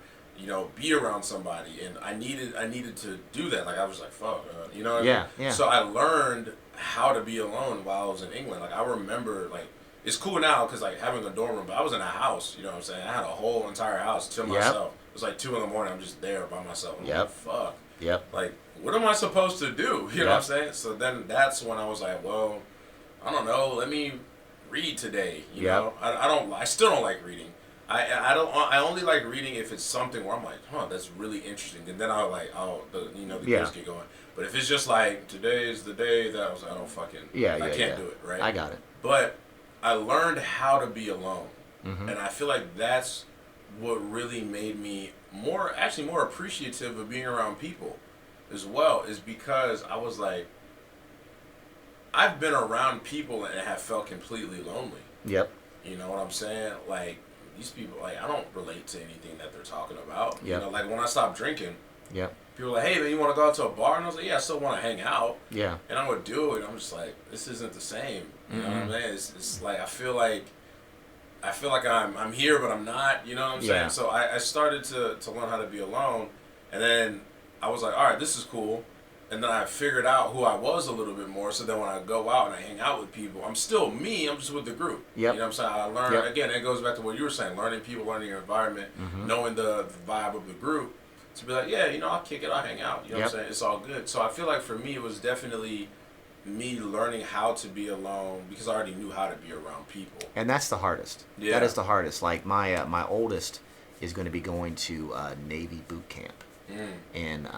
be around somebody, and I needed to do that. I was like, fuck, you know what I mean? Yeah. So I learned how to be alone while I was in England. I remember, it's cool now because, having a dorm room, but I was in a house, you know what I'm saying? I had a whole entire house to myself. It was 2 a.m, I'm just there by myself. I'm like, fuck. Yep. What am I supposed to do? You know what I'm saying? So then that's when I was like, well, I don't know, let me read today, you know? I still don't like reading. I only like reading if it's something where I'm like, that's really interesting, and then the gears get going. But if it's just today is the day that I don't fucking I can't do it, right? I got it. But I learned how to be alone, and I feel like that's what really made me more appreciative of being around people, as well, is because I was like, I've been around people and have felt completely lonely. Yep. You know what I'm saying? These people, I don't relate to anything that they're talking about. Yep. When I stopped drinking, people were like, hey, man, you want to go out to a bar? And I was like, yeah, I still want to hang out. Yeah. And I would do it. And I'm just like, this isn't the same. You know what I mean? It's I feel like I'm here, but I'm not. You know what I'm saying? So I started to learn how to be alone. And then I was like, all right, this is cool. And then I figured out who I was a little bit more, so then when I go out and I hang out with people, I'm still me, I'm just with the group. Yep. You know what I'm saying? I learn, again, it goes back to what you were saying, learning people, learning your environment, knowing the vibe of the group, to be like, I'll kick it, I'll hang out. You know what I'm saying? It's all good. So I feel like for me, it was definitely me learning how to be alone, because I already knew how to be around people. And that's the hardest. Yeah. That is the hardest. My oldest, is going to be going to Navy boot camp in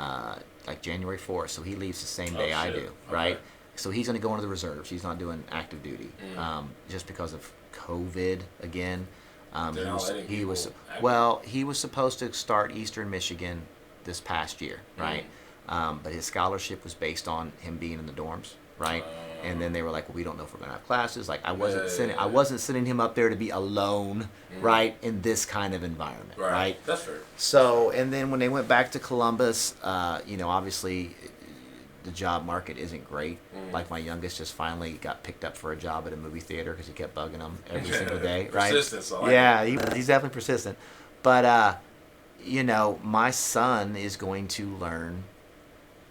like January 4th. So he leaves the same day I do, right? Okay. So he's going to go into the reserves. He's not doing active duty just because of COVID again. He was supposed to start Eastern Michigan this past year, right? But his scholarship was based on him being in the dorms, right? And then they were like, well, we don't know if we're gonna have classes. Like I wasn't sending him up there to be alone, right, in this kind of environment, right? That's fair. So, and then when they went back to Columbus, obviously the job market isn't great. Like my youngest just finally got picked up for a job at a movie theater because he kept bugging him every single day, right? Persistence, he's definitely persistent. But my son is going to learn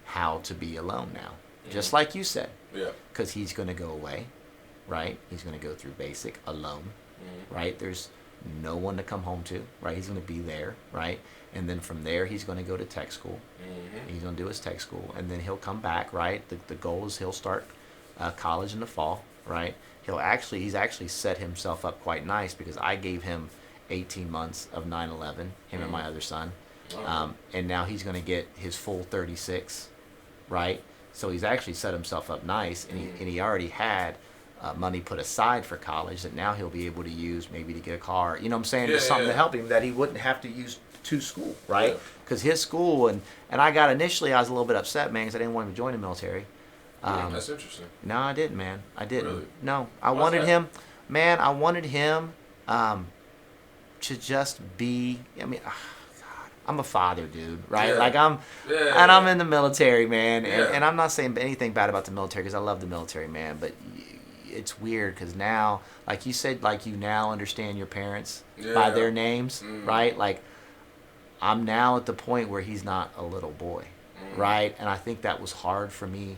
how to be alone now, just like you said. Yeah. Because he's going to go away, right? He's going to go through basic alone, right? There's no one to come home to, right? He's going to be there, right? And then from there, he's going to go to tech school. He's going to do his tech school, and then he'll come back, right? The goal is he'll start college in the fall, right? He's actually set himself up quite nice because I gave him 18 months of 9/11, him and my other son, and now he's going to get his full 36, right? So he's actually set himself up nice, and he already had money put aside for college that now he'll be able to use maybe to get a car. You know what I'm saying? Just something to help him that he wouldn't have to use to school, right? Because his school, and I was a little bit upset, man, because I didn't want him to join the military. That's interesting. No, I didn't, man. I didn't. Really? No, I wanted him to just be, I'm a father, dude, right? Like I'm in the military, man, and I'm not saying anything bad about the military because I love the military, man, but it's weird because now, like you said, like you now understand your parents by their names, right? Like I'm now at the point where he's not a little boy, right? And I think that was hard for me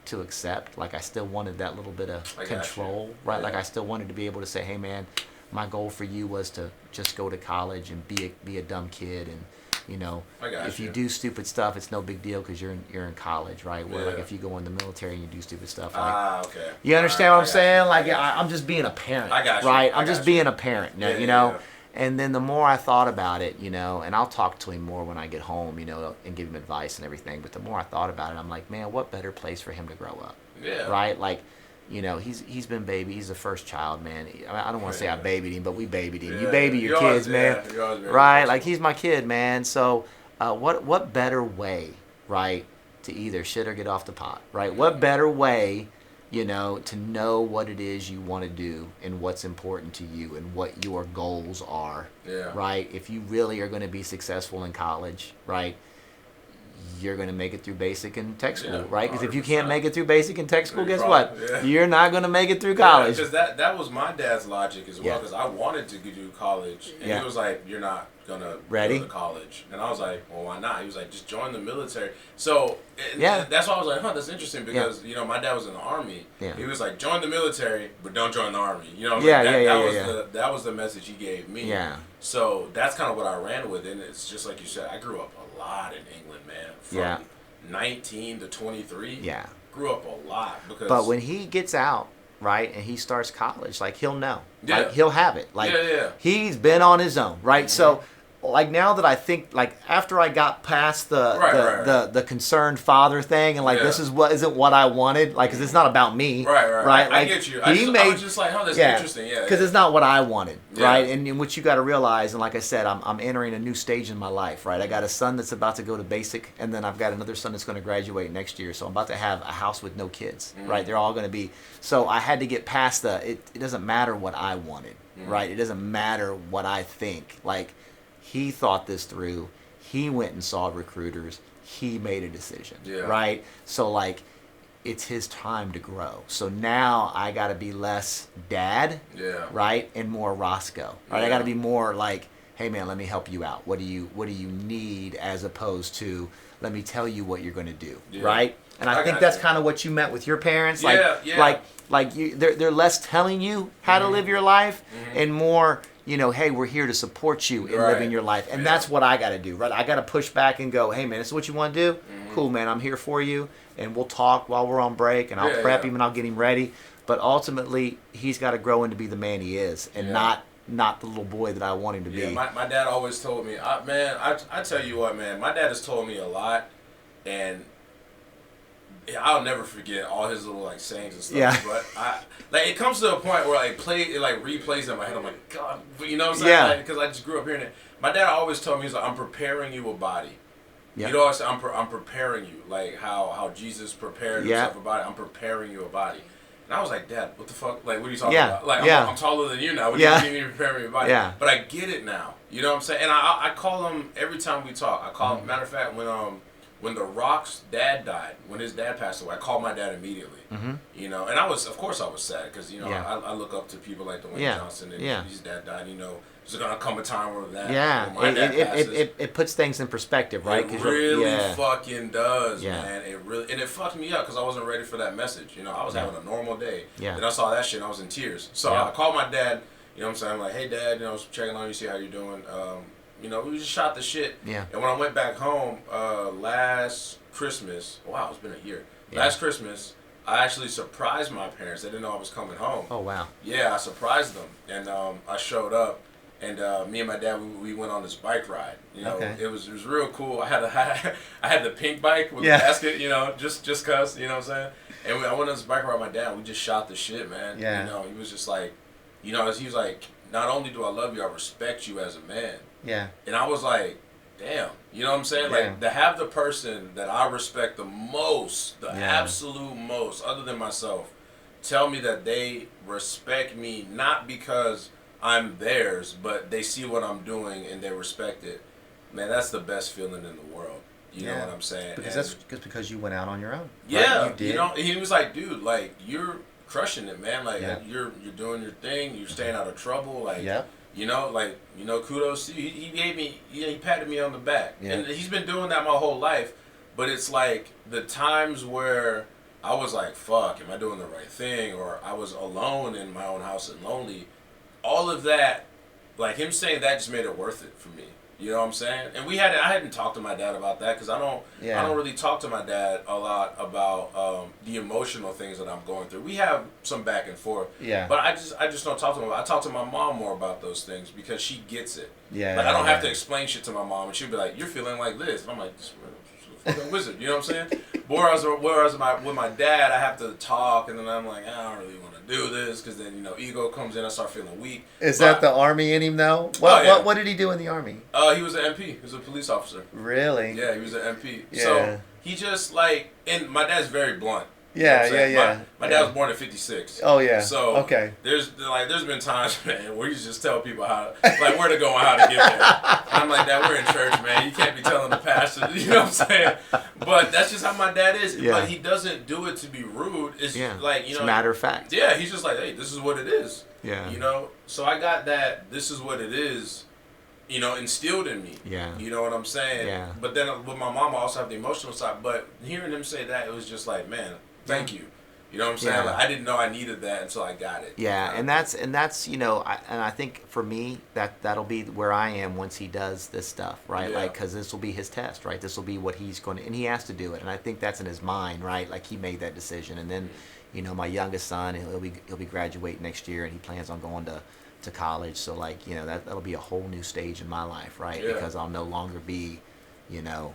to accept. Like I still wanted that little bit of control, right? Like I still wanted to be able to say, hey, man, my goal for you was to just go to college and be a dumb kid, and if you do stupid stuff, it's no big deal because you're in college, right? Where like if you go in the military and you do stupid stuff, like okay. You understand what I'm saying? Like I'm just being a parent, I got you. Right? I'm just being a parent, you know. And then the more I thought about it, and I'll talk to him more when I get home, and give him advice and everything. But the more I thought about it, I'm like, man, what better place for him to grow up? Yeah. Right? Like, he's been baby. He's the first child, man. I don't want to say I babied him, but we babied him. You baby your kids, man. Right? Like he's my kid, man. So, what better way, right, to either shit or get off the pot, right? What better way, to know what it is you want to do and what's important to you and what your goals are, right? If you really are going to be successful in college, right, you're going to make it through basic and tech school, right? Because if you can't make it through basic and tech school, guess what? You're not going to make it through college. Because that was my dad's logic as well, because I wanted to do college, and he was like, you're not going to go to college. And I was like, well, why not? He was like, just join the military. So that's why I was like, that's interesting, because, my dad was in the Army. He was like, join the military, but don't join the Army. That was the message he gave me. So that's kind of what I ran with, and it's just like you said, I grew up a lot in England, man. From 19 to 23. Grew up a lot. But when he gets out, right, and he starts college, like he'll know. Like he'll have it. Like he's been on his own, right? So like now that I think, like after I got past the concerned father thing, and like this isn't what I wanted, like because it's not about me, right? Like, I get you. I was just like, that's interesting, because it's not what I wanted, right? And what you got to realize, and like I said, I'm entering a new stage in my life, right? I got a son that's about to go to basic, and then I've got another son that's going to graduate next year, so I'm about to have a house with no kids, right? They're all going to be. So I had to get past it doesn't matter what I wanted, right? It doesn't matter what I think, like. He thought this through. He went and saw recruiters. He made a decision, right? So, like, it's his time to grow. So now I got to be less dad, right, and more Roscoe, right? I got to be more like, hey, man, let me help you out. What do you need, as opposed to let me tell you what you're going to do, right? And I think that's kind of what you meant with your parents, like they're less telling you how to live your life and more. Hey, we're here to support you in living your life. And that's what I got to do, right? I got to push back and go, hey, man, this is what you want to do? Cool, man, I'm here for you. And we'll talk while we're on break, and I'll prep him and I'll get him ready. But ultimately, he's got to grow into be the man he is and not not the little boy that I want him to Yeah, be. my dad always told me, I tell you what, man, my dad has told me a lot, and I'll never forget all his little like sayings and stuff. Yeah. But it comes to a point where it replays in my head. I'm like, God, you know what I'm saying? Yeah. Because I just grew up hearing it. My dad always told me, he's like, I'm preparing you a body. Yeah. You know what I'm saying? I'm preparing you, like how Jesus prepared himself a body. I'm preparing you a body. And I was like, Dad, what the fuck? Like, what are you talking about? Like, I'm taller than you now. What do you mean preparing me a body? Yeah. But I get it now. You know what I'm saying? And I call him every time we talk. I call him, matter of fact, when The Rock's dad died, when his dad passed away, I called my dad immediately. Mm-hmm. You know, and of course I was sad because, you know, I look up to people like Dwayne Johnson, and his dad died, you know. There's going to come a time where when my dad passes. It puts things in perspective, right? It really fucking does, man. It fucked me up because I wasn't ready for that message. You know, I was having a normal day. Yeah. Then I saw that shit and I was in tears. So I called my dad, you know what I'm saying? I'm like, hey, Dad, you know, I was checking on you, see how you're doing. You know, we just shot the shit. Yeah. And when I went back home last Christmas, wow, it's been a year. Yeah. Last Christmas, I actually surprised my parents. They didn't know I was coming home. Oh, wow. Yeah, I surprised them. And I showed up. And me and my dad, we went on this bike ride. You know, it was real cool. I had the pink bike with the basket. You know, just cause, you know what I'm saying. And I went on this bike ride with my dad. We just shot the shit, man. Yeah. You know, he was just like, you know, he was like, not only do I love you, I respect you as a man. Yeah. And I was like, damn. You know what I'm saying? Yeah. Like to have the person that I respect the most, the absolute most, other than myself, tell me that they respect me not because I'm theirs, but they see what I'm doing and they respect it. Man, that's the best feeling in the world. You know what I'm saying? Because you went out on your own. Yeah, right? You did. You know, he was like, dude, like you're crushing it, man. Like you're doing your thing. You're staying out of trouble. Like, you know, like kudos to you. He gave me, he patted me on the back, and he's been doing that my whole life. But it's like the times where I was like, fuck, am I doing the right thing? Or I was alone in my own house and lonely. All of that, like him saying that just made it worth it for me. You know what I'm saying? And I hadn't talked to my dad about that because I don't really talk to my dad a lot about the emotional things that I'm going through. We have some back and forth. Yeah. But I just don't talk to him. I talk to my mom more about those things because she gets it. Yeah. Like I don't have to explain shit to my mom, and she'll be like, "You're feeling like this." And I'm like, fucking wizard, you know what I'm saying? Whereas with my dad, I have to talk, and then I'm like, I don't really want to do this, because then, you know, ego comes in, I start feeling weak. Is that the Army in him, though? What did he do in the Army? He was an MP. He was a police officer. Really? Yeah, he was an MP. Yeah. So he just, like, and my dad's very blunt. Yeah, yeah. My dad was born in '56. Oh yeah. So there's been times, man, where you just tell people where to go and how to get there. And I'm like, Dad, we're in church, man. You can't be telling the pastor, you know what I'm saying? But that's just how my dad is. Yeah. But he doesn't do it to be rude. It's like, you know, it's matter of fact. Yeah, he's just like, hey, this is what it is. Yeah. You know. So I got that. This is what it is. You know, instilled in me. Yeah. You know what I'm saying? Yeah. But then with my mom, I also have the emotional side. But hearing him say that, it was just like, man. Thank you. You know what I'm saying? Like, I didn't know I needed that until I got it. Yeah, and that's you know, I think for me that'll be where I am once he does this stuff, right? Yeah. Like, because this will be his test, right? This will be what he's going to, and he has to do it, and I think that's in his mind, right? Like he made that decision, and then, you know, my youngest son, he'll be graduating next year, and he plans on going to college. So like, you know, that'll be a whole new stage in my life, right? Yeah. Because I'll no longer be, you know.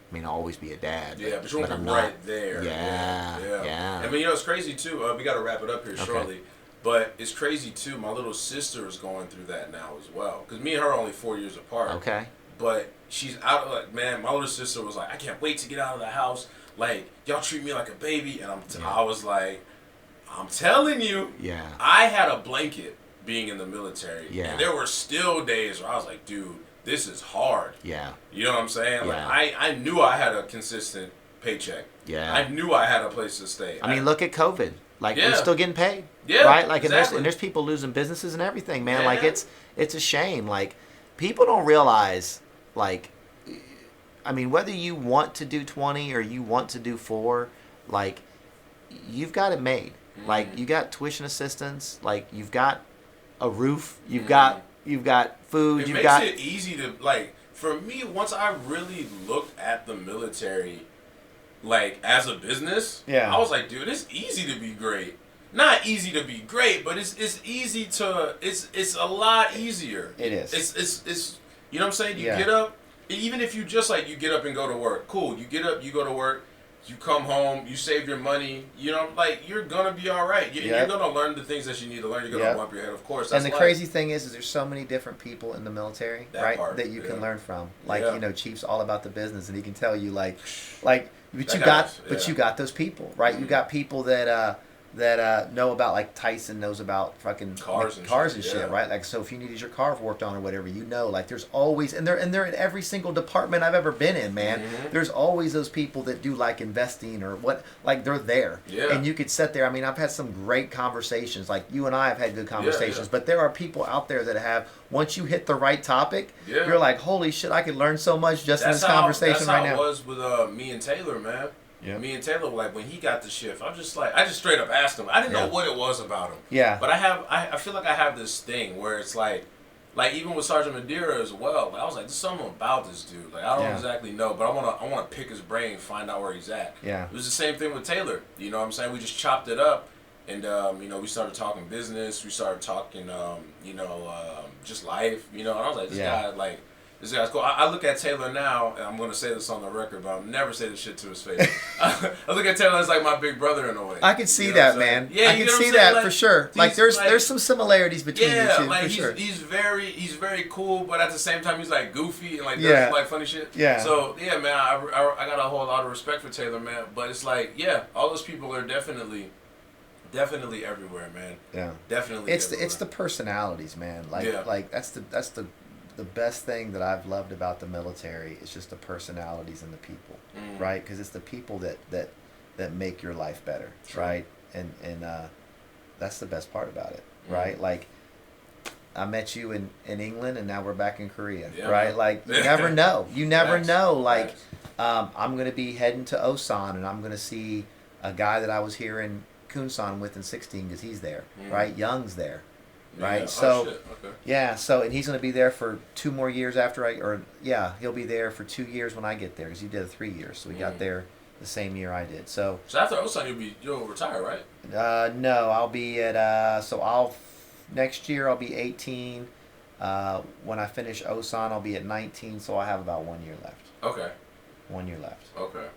I mean, I'll always be a dad. Yeah, but you won't be right there. Yeah. I mean, you know, it's crazy, too. We got to wrap it up here shortly. But it's crazy, too. My little sister is going through that now as well. Because me and her are only 4 years apart. Okay. But she's out, like, man, my little sister was like, I can't wait to get out of the house. Like, y'all treat me like a baby. And I was like, I'm telling you. Yeah. I had a blanket being in the military. Yeah. And there were still days where I was like, dude, this is hard. Yeah. You know what I'm saying? Yeah. Like I knew I had a consistent paycheck. Yeah. I knew I had a place to stay. I mean, look at COVID. Like we're still getting paid. Yeah. Right? Like exactly. and there's people losing businesses and everything, man. Yeah. Like it's a shame. Like people don't realize, like, I mean, whether you want to do 20 or you want to do 4, like you've got it made. Mm-hmm. Like you got tuition assistance, like you've got a roof, you've got food. It makes it easy to, like, for me, once I really looked at the military, like, as a business, I was like, dude, it's easy to be great. not easy to be great, but it's easy to it's a lot easier. It is. It's you know what I'm saying? You Yeah. get up, even if you just like you get up and go to work. Cool. You get up, you go to work, you come home, you save your money, you know, like you're gonna be all right. You're gonna learn the things that you need to learn. You're gonna bump your head, of course. That's and the crazy thing is there's so many different people in the military, right, that you can learn from. Like you know, Chief's all about the business, and he can tell you like, but you got those people, right? Mm-hmm. You got people that know about, like Tyson knows about fucking cars and shit, right? Like, so if you needed your car worked on or whatever, you know, like there's always, and they're in every single department I've ever been in, man. Mm-hmm. There's always those people that do like investing or what, like they're there. Yeah. And you could sit there. I mean, I've had some great conversations. Like you and I have had good conversations, but there are people out there that have, once you hit the right topic, you're like, holy shit, I could learn so much just in this conversation right now. That's how it was with me and Taylor, man. Yeah. Me and Taylor, like when he got the shift, I just straight up asked him. I didn't know what it was about him. Yeah. But I feel like I have this thing where it's like even with Sergeant Madeira as well. I was like, there's something about this dude. Like I don't exactly know, but I wanna pick his brain, find out where he's at. Yeah. It was the same thing with Taylor. You know what I'm saying? We just chopped it up, and you know, we started talking business. We started talking just life. You know, and I was like, this guy like. This guy's cool. I look at Taylor now, and I'm going to say this on the record, but I'll never say this shit to his face. I look at Taylor as like my big brother in a way. I can see that, man. Yeah, I can see that like, for sure. Like there's some similarities between you two, like for sure. He's very cool, but at the same time he's like goofy and like does like funny shit. Yeah. So yeah, man, I got a whole lot of respect for Taylor, man. But it's like all those people are definitely everywhere, man. Yeah. Definitely. It's the personalities, man. Like that's the best thing that I've loved about the military is just the personalities and the people, right? Because it's the people that make your life better, right? And that's the best part about it, right? Like I met you in England, and now we're back in Korea, right? Like you never know. You never know. Like I'm gonna be heading to Osan, and I'm gonna see a guy that I was here in Kunsan with in 16 because he's there, right? Young's there. Right, so so and he's going to be there for 2 more years after he'll be there for 2 years when I get there because you did 3 years, so we got there the same year I did. So after Osan you'll retire, right? No, I'll be at next year I'll be 18. When I finish Osan I'll be at 19, so I have about 1 year left. Okay. 1 year left. Okay.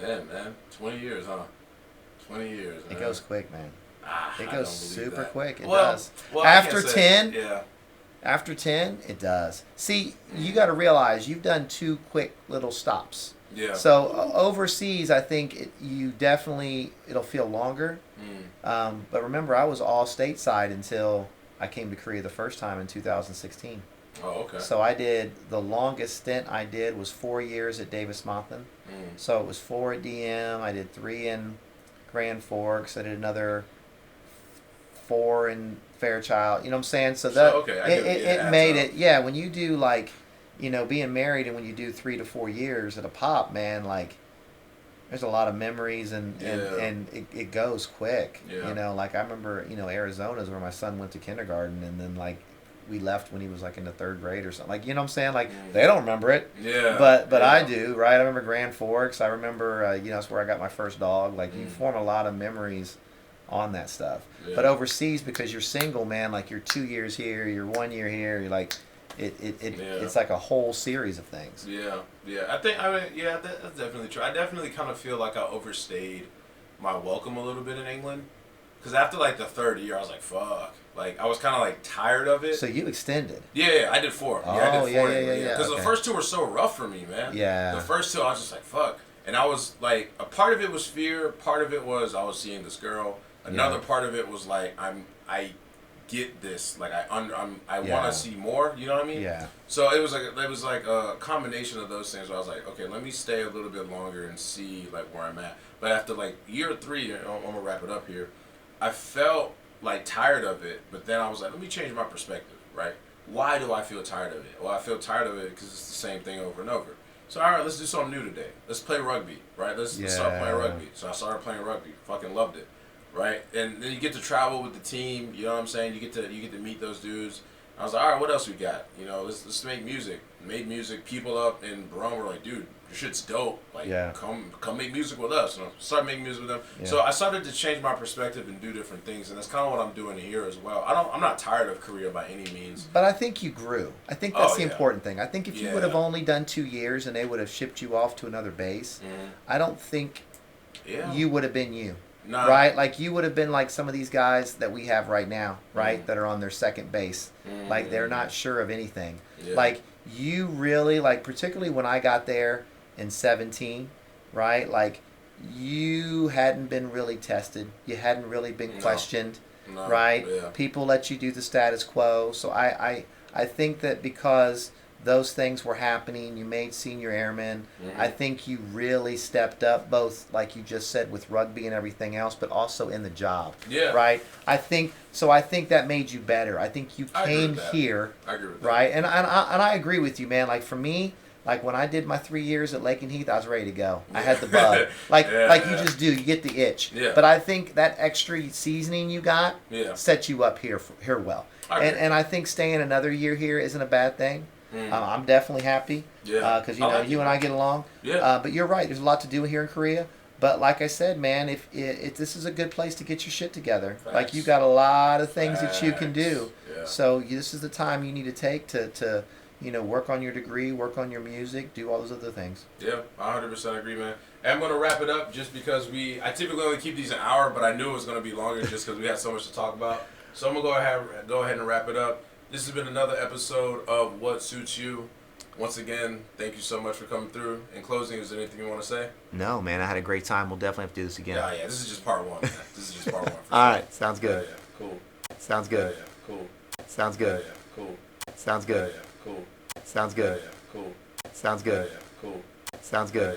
Man, 20 years, huh? 20 years. It goes quick, man. It goes super quick. It does. Well, after 10, after 10, it does. See, you got to realize you've done 2 quick little stops. Yeah. So overseas, I think it'll feel longer. But remember, I was all stateside until I came to Korea the first time in 2016. Oh, okay. So the longest stint I did was 4 years at Davis Monthan. So it was 4 at DM. I did 3 in Grand Forks. I did another 4 in Fairchild, you know what I'm saying? So it made it, when you do like, you know, being married and when you do 3 to 4 years at a pop, man, like there's a lot of memories and it goes quick, you know, like I remember, you know, Arizona's where my son went to kindergarten and then like we left when he was like in the 3rd grade or something, like, you know what I'm saying? Like they don't remember it, but I do, right? I remember Grand Forks. I remember, you know, that's where I got my first dog. Like you form a lot of memories on that stuff. But overseas, because you're single, man, like you're 2 years here, you're 1 year here, you're like it's like a whole series of things. That's definitely true. I definitely kind of feel like I overstayed my welcome a little bit in England, because after like the 3rd year I was like, fuck, like I was kind of like tired of it. So you extended? I did 4. I did 4 because the first 2 were so rough for me, man. The first 2 I was just like, fuck. And I was like, a part of it was fear, part of it was I was seeing this girl. Another part of it was like I get this, like I want to see more, you know what I mean? Yeah. So it was like a combination of those things where I was like, okay, let me stay a little bit longer and see like where I'm at. But after like year 3, I'm gonna wrap it up here, I felt like tired of it, but then I was like, let me change my perspective, right? Why do I feel tired of it? Well, I feel tired of it because it's the same thing over and over. So all right, let's do something new today. Let's play rugby, right? Let's start playing rugby. So I started playing rugby, fucking loved it. Right, and then you get to travel with the team. You know what I'm saying? You get to meet those dudes. I was like, all right, what else we got? You know, let's make music. Made music. People up in Barone were like, dude, your shit's dope. Like, Yeah. come make music with us. And I started making music with them. Yeah. So I started to change my perspective and do different things, and that's kind of what I'm doing here as well. I'm not tired of Korea by any means. But I think you grew. I think that's the yeah. important thing. I think if you would have only done 2 years and they would have shipped you off to another base, I don't think you would have been you. Nah. Right? Like, you would have been like some of these guys that we have right now, right? That are on their second base. Like, they're not sure of anything. Yeah. Like, you really, like, particularly when I got there in 17, right? Like, you hadn't been really tested. You hadn't really been questioned, right? Yeah. People let you do the status quo. So I think that because those things were happening, you made senior airmen, I think you really stepped up, both, like you just said, with rugby and everything else, but also in the job. Yeah. Right? I think that made you better. I think you came here. I agree with that. Right? And I agree with you, man. Like, for me, like, when I did my 3 years at Lake and Heath, I was ready to go. I had the bug. Like, you just do. You get the itch. Yeah. But I think that extra seasoning you got set you up here well. And I think staying another year here isn't a bad thing. I'm definitely happy. Yeah. Because, you and I get along. Yeah. But you're right. There's a lot to do here in Korea. But like I said, man, if this is a good place to get your shit together. Facts. Like, you got a lot of things that you can do. Yeah. So this is the time you need to take to work on your degree, work on your music, do all those other things. Yeah, I 100% agree, man. And I'm going to wrap it up just because I typically only keep these an hour, but I knew it was going to be longer just because we had so much to talk about. So I'm going to go ahead and wrap it up. This has been another episode of What Suits You. Once again, thank you so much for coming through. In closing, is there anything you want to say? No, man, I had a great time. We'll definitely have to do this again. Yeah, this is just part one, man. This is just part one. All right, sounds good. Yeah, cool. Sounds good. Yeah, cool. Sounds good. Yeah, cool. Sounds good. Yeah, cool. Sounds good. Yeah, cool. Sounds good. Yeah, cool. Sounds good. Yeah,